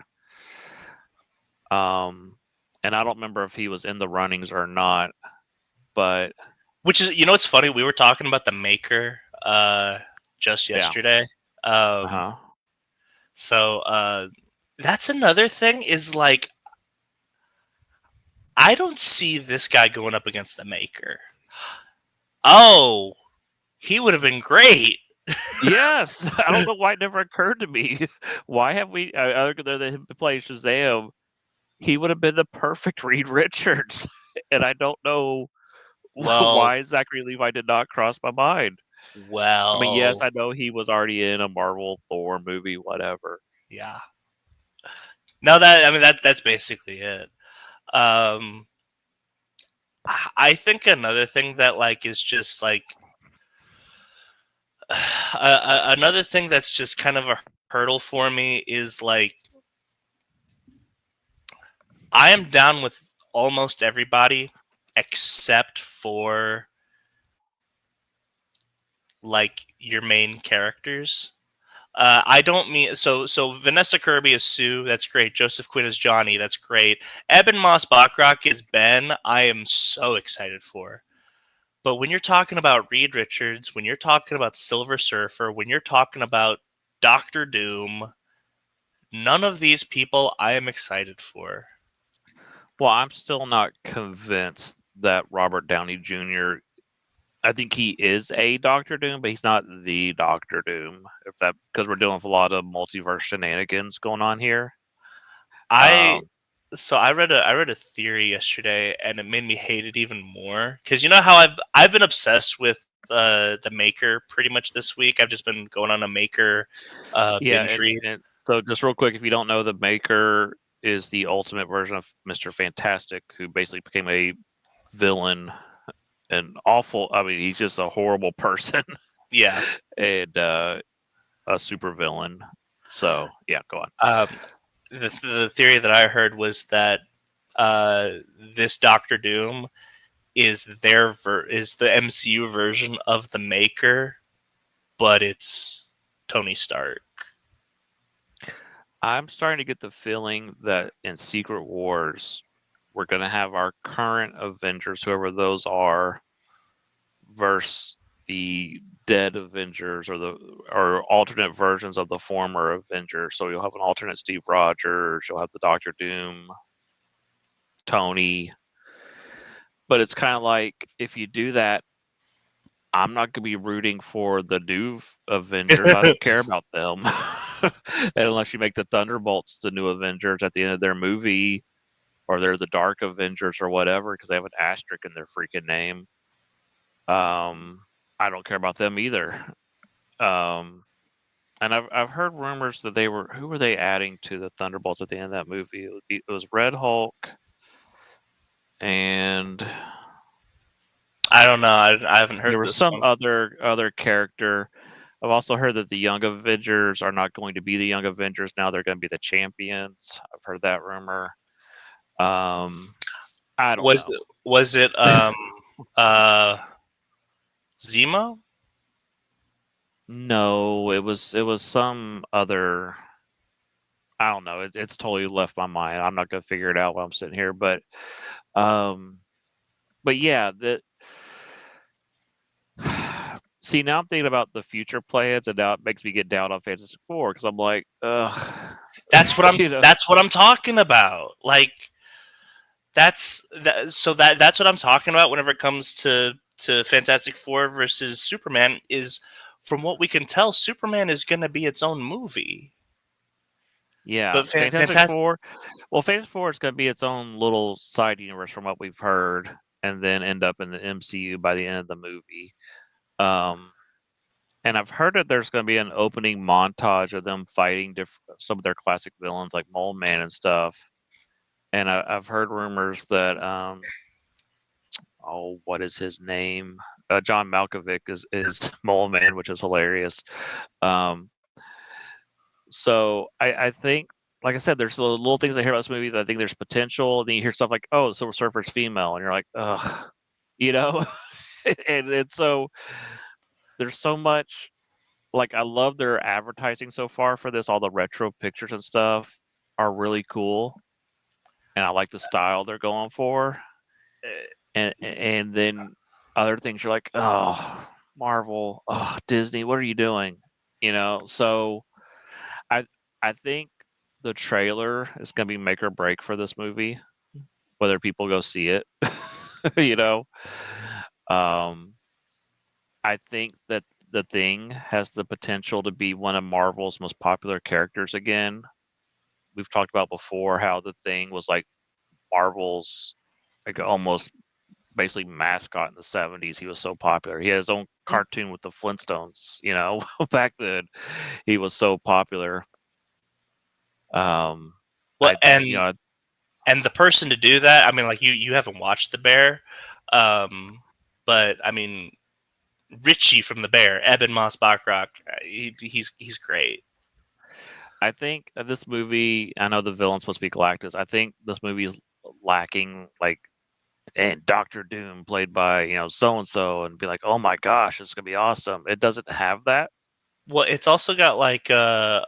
And I don't remember if he was in the runnings or not, but Which is, it's funny. We were talking about the Maker just yesterday. uh-huh. So that's another thing is like, I don't see this guy going up against the Maker. Oh, he would have been great. Yes, I don't know why it never occurred to me. Why have we, other than him to play Shazam, he would have been the perfect Reed Richards, and I don't know Well, why Zachary Levi did not cross my mind. I mean, yes, well, I know he was already in a Marvel Thor movie, whatever. yeah. No, that's basically it. Um, I think another thing that like is just like another thing that's just kind of a hurdle for me is like I am down with almost everybody except for like your main characters. I don't mean so. Vanessa Kirby is Sue. That's great. Joseph Quinn is Johnny. That's great. Eben Moss Bachrach is Ben. I am so excited for. But when you're talking about Reed Richards, when you're talking about Silver Surfer, when you're talking about Doctor Doom, none of these people I am excited for. Well, I'm still not convinced that Robert Downey Jr. I think he is a Doctor Doom, but he's not the Doctor Doom. If that because we're dealing with a lot of multiverse shenanigans going on here. I Um, so I read a theory yesterday, and it made me hate it even more because you know how I've been obsessed with the Maker pretty much this week. I've just been going on a Maker yeah, binge read. and so just real quick, if you don't know, the Maker is the ultimate version of Mr. Fantastic, who basically became a villain, an awful. I mean, he's just a horrible person Yeah. and a super villain. So yeah, go on. The theory that I heard was that this Doctor Doom is is the MCU version of the Maker, but it's Tony Stark. I'm starting to get the feeling that in Secret Wars, we're going to have our current Avengers, whoever those are, versus the dead Avengers or alternate versions of the former Avengers. So you'll have an alternate Steve Rogers, you'll have the Doctor Doom, Tony. But it's kind of like if you do that, I'm not going to be rooting for the new Avengers. I don't care about them. Unless you make the Thunderbolts the new Avengers at the end of their movie, or they're the Dark Avengers or whatever, because they have an asterisk in their freaking name. I don't care about them either. Um, and I've heard rumors that who were they adding to the Thunderbolts at the end of that movie? It was Red Hulk and I don't know. I haven't there heard was this some one. other character. I've also heard that the Young Avengers are not going to be the Young Avengers now. They're going to be the champions. I've heard that rumor. I don't Was know. was it uh Zemo? No, it was some other. I don't know. It's totally left my mind. I'm not going to figure it out while I'm sitting here, um, but yeah, See, now I'm thinking about the future plans, and now it makes me get down on Fantastic Four because I'm like, ugh, That's what I'm. you know. That's what I'm talking about. Like that's what I'm talking about whenever it comes to Fantastic Four versus Superman. Is from what we can tell, Superman is going to be its own movie. Yeah, But Fantastic Fantastic. Four. Well, Fantastic Four is going to be its own little side universe from what we've heard, and then end up in the MCU by the end of the movie. And I've heard that there's going to be an opening montage of them fighting some of their classic villains like Mole Man and stuff. And I've heard rumors that oh, what is his name? John Malkovich is Mole Man, which is hilarious. Um, so I think, like I said, there's little things I hear about this movie that I think there's potential. And then you hear stuff like, oh, the Silver Surfer's female, and you're like, ugh, you know. And so there's so much. Like, I love their advertising so far for this. All the retro pictures and stuff are really cool, and I like the style they're going for. And then other things you're like, oh, Marvel, oh, Disney, what are you doing? So I I think the trailer is gonna be make or break for this movie, whether people go see it. you know. Um I think that the Thing has the potential to be one of Marvel's most popular characters again. We've talked about before how the Thing was like Marvel's like almost basically mascot in the 70s. He was so popular. He had his own cartoon with the Flintstones, back then. He was so popular. Well, I and you know, and the person to do that, I mean, like you haven't watched The Bear, but I mean, Richie from The Bear, Eben Moss Bachrach, he's great. I think this movie, I know the villain's supposed to be Galactus. I think this movie is lacking like and Doctor Doom played by, so and so and be like, "Oh my gosh, it's going to be awesome." It doesn't have that. Well, it's also got like so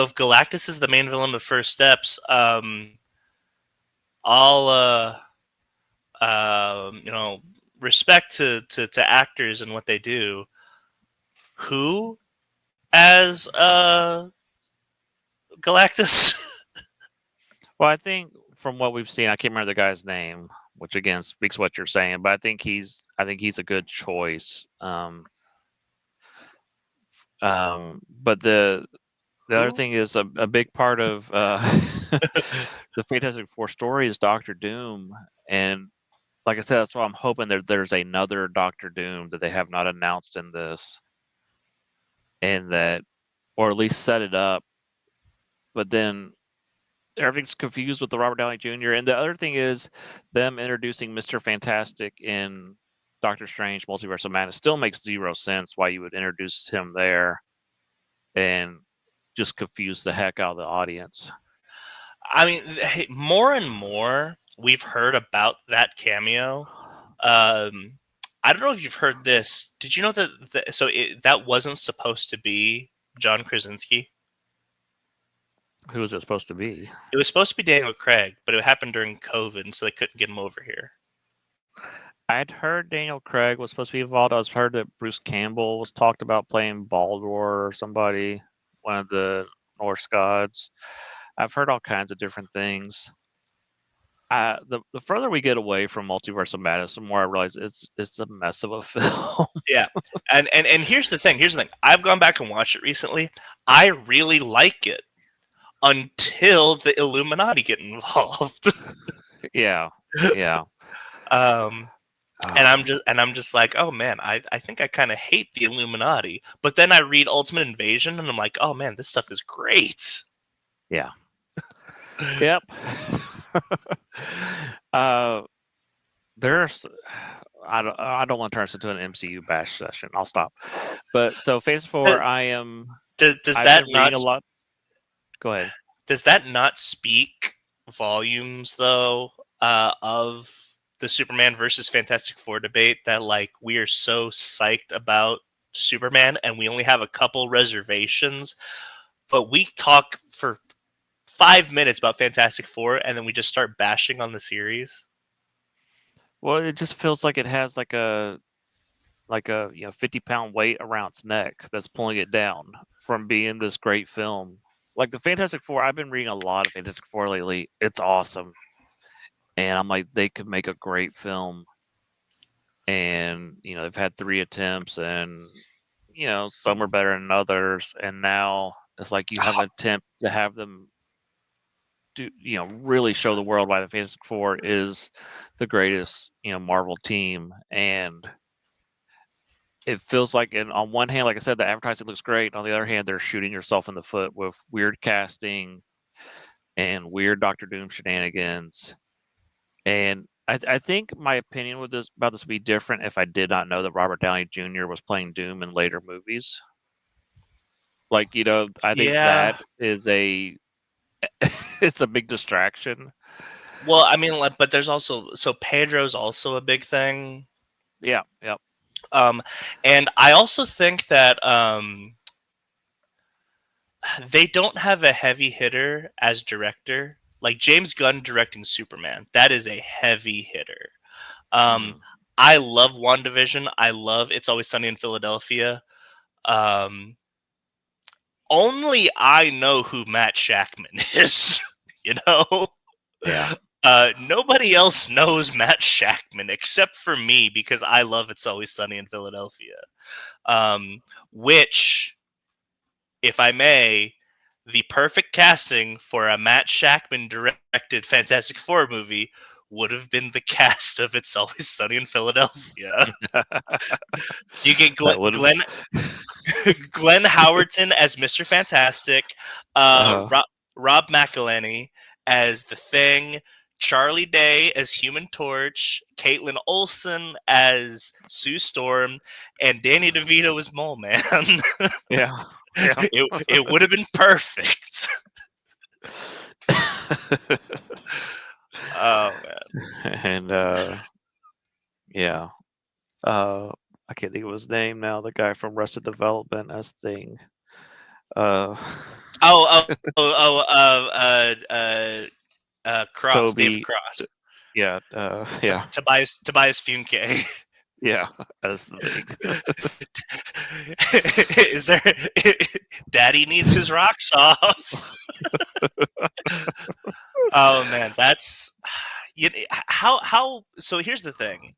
if Galactus is the main villain of First Steps, all respect to actors and what they do. Who as Galactus? Well, I think from what we've seen, I can't remember the guy's name, which again speaks what you're saying, but I think he's a good choice. But the other Who? thing is a big part of the Fantastic Four story is Doctor Doom, and like I said, that's why I'm hoping that there's another Doctor Doom that they have not announced in this, and that, or at least set it up. But then everything's confused with the Robert Downey Jr. And the other thing is them introducing Mr. Fantastic in Doctor Strange Multiverse of Madness still makes zero sense why you would introduce him there and just confuse the heck out of the audience. I mean, more and more we've heard about that cameo. I don't know if you've heard this. Did you know that wasn't supposed to be John Krasinski? Who is it supposed to be? It was supposed to be Daniel Craig, but it happened during COVID, so they couldn't get him over here. I had heard Daniel Craig was supposed to be involved. I was heard that Bruce Campbell was talked about playing Baldur or somebody, one of the Norse gods. I've heard all kinds of different things. The further we get away from Multiverse of Madness, the more I realize it's a mess of a film. Yeah, and here's the thing. Here's the thing. I've gone back and watched it recently. I really like it until the Illuminati get involved. Yeah, yeah. And I'm just like, oh man, I think I kind of hate the Illuminati. But then I read Ultimate Invasion, and I'm like, oh man, this stuff is great. Yeah. Yep. uh, there's I don't want to turn this into an MCU bash session. I'll stop. But so Phase 4, I've Does that been not reading a lot. Go ahead. does that not speak volumes though of the Superman versus Fantastic Four debate that like we are so psyched about Superman and we only have a couple reservations, but we talk for 5 minutes about Fantastic Four and then we just start bashing on the series? Well, it just feels like it has like a 50-pound weight around its neck that's pulling it down from being this great film. Like the Fantastic Four, I've been reading a lot of Fantastic Four lately. It's awesome, and I'm like, they could make a great film. And they've had 3 attempts, and some are better than others. And now it's like you have an attempt to have them do really show the world why the Fantastic Four is the greatest Marvel team. And it feels like, and on one hand, like I said, the advertising looks great. On the other hand, they're shooting yourself in the foot with weird casting and weird Doctor Doom shenanigans. And I think my opinion with this about this would be different if I did not know that Robert Downey Jr. was playing Doom in later movies. Like, I think Yeah. that is it's a big distraction. Well, I mean, like, but there's also Pedro's also a big thing. Yeah, yep. Um, and I also think that they don't have a heavy hitter as director. Like James Gunn directing Superman, that is a heavy hitter. Um, Mm. I love WandaVision. I love It's Always Sunny in Philadelphia. Um, only I know who Matt Shackman is. You know, Yeah. nobody else knows Matt Shackman except for me because I love It's Always Sunny in Philadelphia. Which, if I may, the perfect casting for a Matt Shackman directed Fantastic Four movie would have been the cast of It's Always Sunny in Philadelphia. You get That would have. Glenn Howerton as Mr. Fantastic, Uh, Rob McElhenney as the Thing, Charlie Day as Human Torch, Caitlin Olsen as Sue Storm, and Danny DeVito as Mole Man. yeah. Yeah. It would have been perfect. Oh man. And yeah. I can't think of his name now. The guy from Arrested Development as Thing. Uh, Cross, David Toby. Cross, Yeah. Yeah. Tobias Funke. Yeah. As the Thing. Is there? Daddy needs his rocks off. Oh man, that's how. So here's the thing.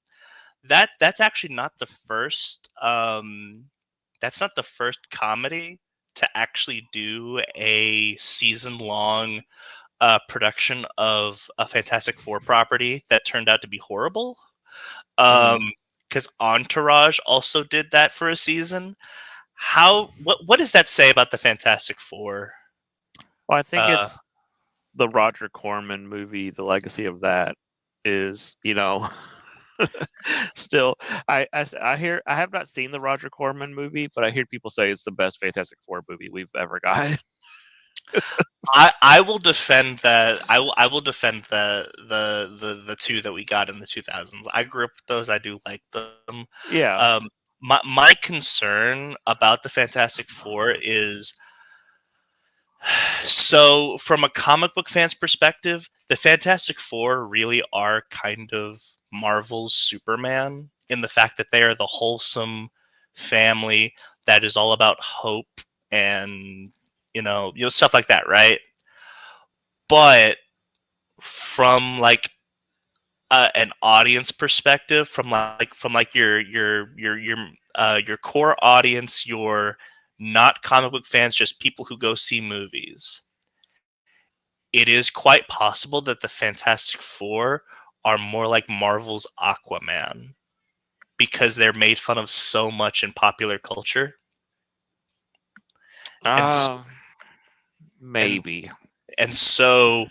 That's actually not the first. That's not the first comedy to actually do a season long production of a Fantastic Four property that turned out to be horrible. Mm. Because Entourage also did that for a season. What does that say about the Fantastic Four? Well, I think Uh, it's the Roger Corman movie. The legacy of that is, still. I hear. I have not seen the Roger Corman movie, but I hear people say it's the best Fantastic Four movie we've ever got. I will defend that. I will defend the two that we got in the 2000s. I grew up with those. I do like them. Yeah. Um, my concern about the Fantastic Four is, so from a comic book fan's perspective, the Fantastic Four really are kind of Marvel's Superman in the fact that they are the wholesome family that is all about hope and stuff like that, right? But from like an audience perspective, from your core audience, your not comic book fans, just people who go see movies, it is quite possible that the Fantastic Four are more like Marvel's Aquaman because they're made fun of so much in popular culture, and Uh, and maybe. and so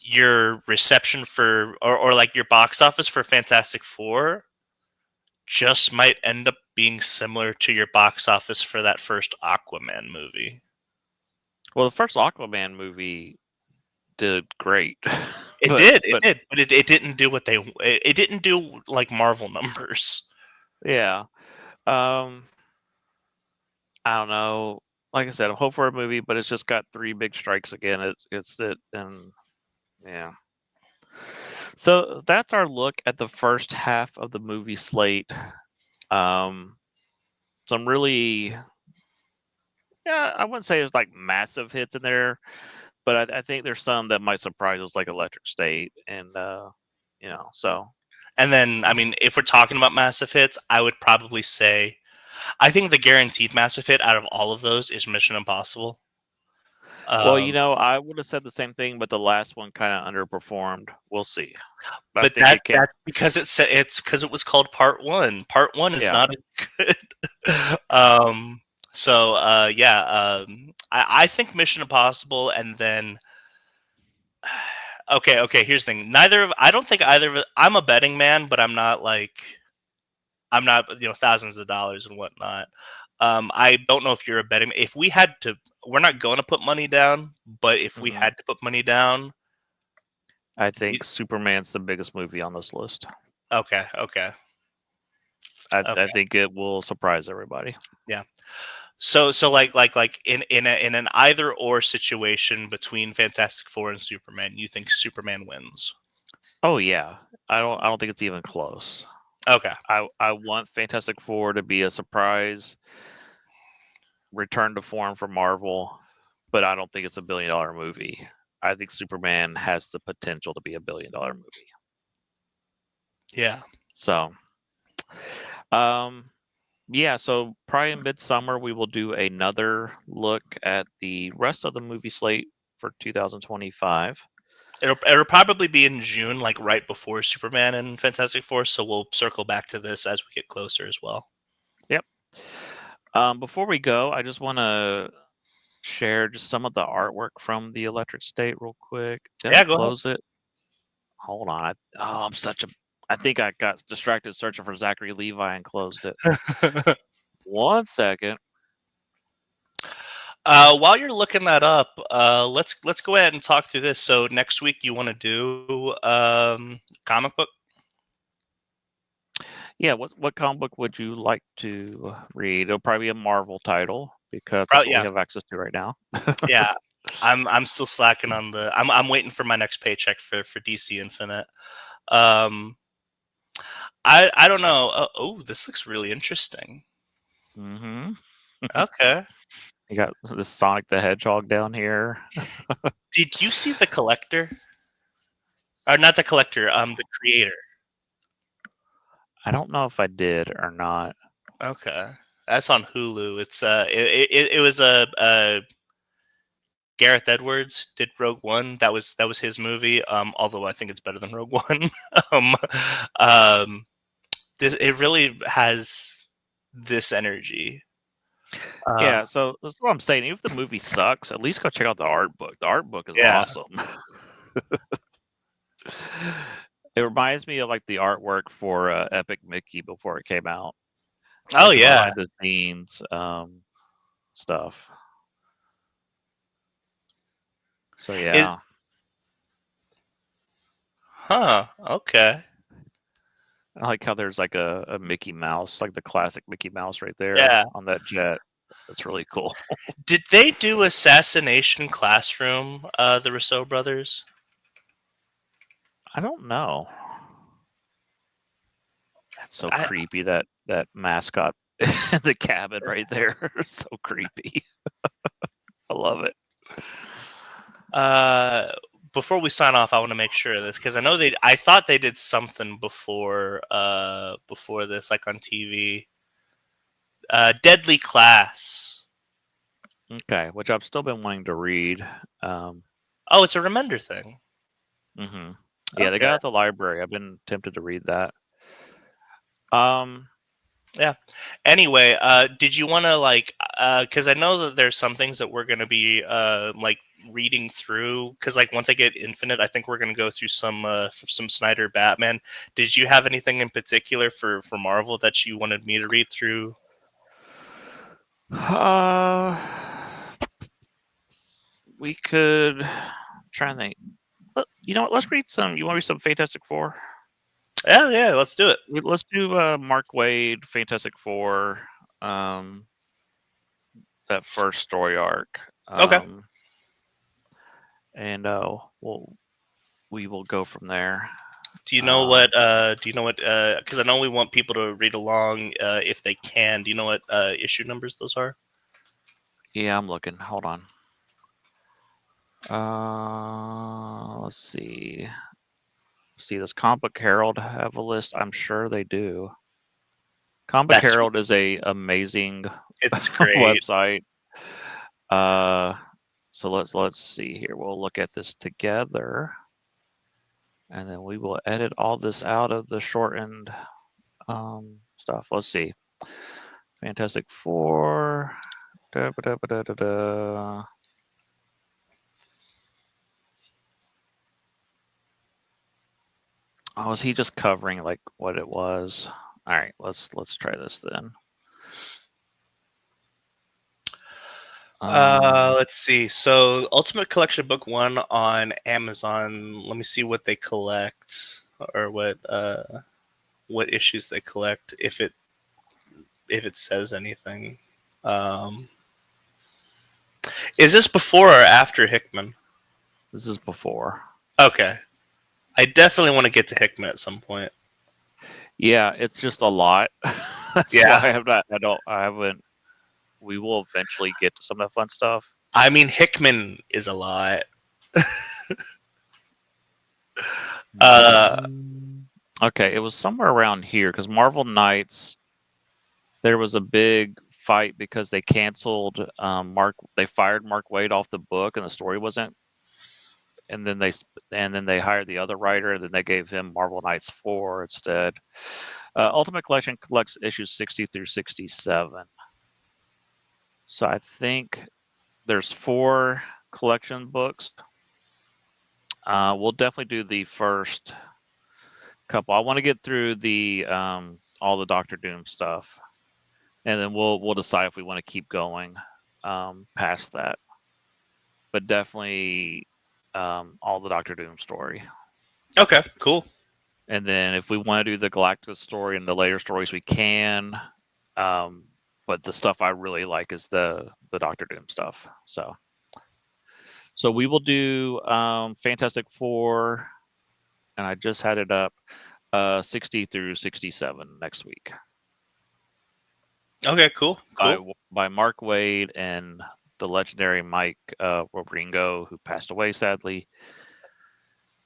your reception for or like your box office for Fantastic Four just might end up being similar to your box office for that first Aquaman movie. Well, the first Aquaman movie did great, It but did, but it didn't do it didn't do like Marvel numbers. yeah. Um, I don't know. Like I said, I'm hoping for a movie, but it's just got 3 big strikes again. It's it, and yeah. So that's our look at the first half of the movie slate. Some really, yeah, I wouldn't say there's like massive hits in there, but I think there's some that might surprise us, like Electric State, and so And then, I mean, if we're talking about massive hits, I would probably say I think the guaranteed massive hit out of all of those is Mission Impossible. well, Um, I would have said the same thing, but the last one kind of underperformed. We'll see. I but think it can. that's because it's because it was called Part One. Part One is Yeah. not a good. So yeah, I think Mission Impossible, and then okay. Here's the thing. I don't think either of it. I'm a betting man, but I'm not thousands of dollars and whatnot. I don't know if you're a betting. If we had to, we're not going to put money down, but if we Mhm. had to put money down, I y- think Superman's the biggest movie on this list. okay. I think it will surprise everybody. Yeah. So like in an either or situation between Fantastic Four and Superman, you think Superman wins? Oh yeah, I don't think it's even close. Okay. I want Fantastic Four to be a surprise return to form for Marvel, but I don't think it's a $1 billion movie. I think Superman has the potential to be a $1 billion movie. Yeah. So, um, yeah. So probably in midsummer we will do another look at the rest of the movie slate for 2025. It'll probably be in June, like right before Superman and Fantastic Four. So we'll circle back to this as we get closer as well. Yep. Before we go, I just want to share just some of the artwork from the Electric State real quick. Did I Yeah, go close it? Hold on. I'm such a. I think I got distracted searching for Zachary Levi and closed it. ahead. 1 second. While you're looking that up, let's go ahead and talk through this. So next week you want to do comic book? Yeah, what comic book would you like to read? It'll probably be a Marvel title because that's Probably, what we yeah, have access to right now. yeah. I'm still slacking on the. I'm waiting for my next paycheck for DC Infinite. Um, I don't know. Oh, this looks really interesting. hmm Okay. You got the Sonic the Hedgehog down here. Did you see the collector? Or not the collector? The creator. I don't know if I did or not. Okay, that's on Hulu. It was a Gareth Edwards did Rogue One. That was his movie. Although I think it's better than Rogue One. um, um, it really has this energy. Yeah, so that's what I'm saying. Even if the movie sucks, at least go check out the art book. The art book is Yeah. awesome. It reminds me of like the artwork for Epic Mickey before it came out, Oh like the yeah. behind the scenes stuff. So Is yeah, huh? Okay. I like how there's like a Mickey Mouse, like the classic Mickey Mouse right there Yeah. on that jet. That's really cool. Did they do Assassination Classroom? The Rousseau brothers. I don't know. That's so I creepy. That mascot in the cabin right there. So creepy. I love it. uh before we sign off, I want to make sure of this because I thought they did something before this, like on TV. Deadly Class. Okay, which I've still been wanting to read. Um, Oh, it's a Remender thing. hmm Yeah, they Okay. got it at the library. I've been tempted to read that. Um, Yeah. Anyway, did you want to because I know that there's some things that we're going to be like reading through because like once I get Infinite, I think we're going to go through some Snyder Batman. Did you have anything in particular for Marvel that you wanted me to read through? uh, we could try and think. You know what? Let's read some. You want to read some Fantastic Four? Yeah, let's do it. Let's do Mark Wade, Fantastic Four, um, that first story arc, Okay. and we will go from there. Do you know what? Do you know what? Because I know we want people to read along if they can. Do you know what issue numbers those are? Yeah, I'm looking. Hold on. Let's see. See, does Comic Book Herald have a list? I'm sure they do. Comic Book That's Herald is a amazing it's great. website. So let's see here. We'll look at this together, and then we will edit all this out of the shortened stuff. Let's see. Fantastic Four. Da, ba, da, ba, da, da, da. Oh, is he just covering like what it was? All right, let's try this then. Let's see. So, Ultimate Collection Book 1 on Amazon. Let me see what they collect or what issues they collect if it says anything. Is this before or after Hickman? This is before. Okay. I definitely want to get to Hickman at some point. Yeah, it's just a lot. That's Yeah. why I haven't. We will eventually get to some of the fun stuff. I mean, Hickman is a lot. Okay, it was somewhere around here because Marvel Knights. There was a big fight because they canceled They fired Mark Waid off the book, and the story wasn't. And then they hired the other writer, and then they gave him Marvel Knights 4 instead. Ultimate Collection collects issues 60 through 67. So I think there's 4 collection books. We'll definitely do the first couple. I want to get through the all the Doctor Doom stuff, and then we'll decide if we want to keep going past that. But definitely all the Doctor Doom story. Okay, cool. And then if we want to do the Galactus story and the later stories, we can. But the stuff I really like is the Doctor Doom stuff. So we will do Fantastic Four, and I just had it up 60 through 67 next week. Okay, cool. By Mark Waid and the legendary Mike Wieringo, who passed away sadly.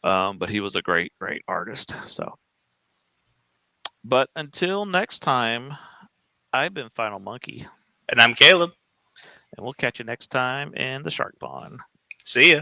But he was a great artist. So, but until next time, I've been Final Monkey. And I'm Caleb. And we'll catch you next time in the Shark Pond. See ya.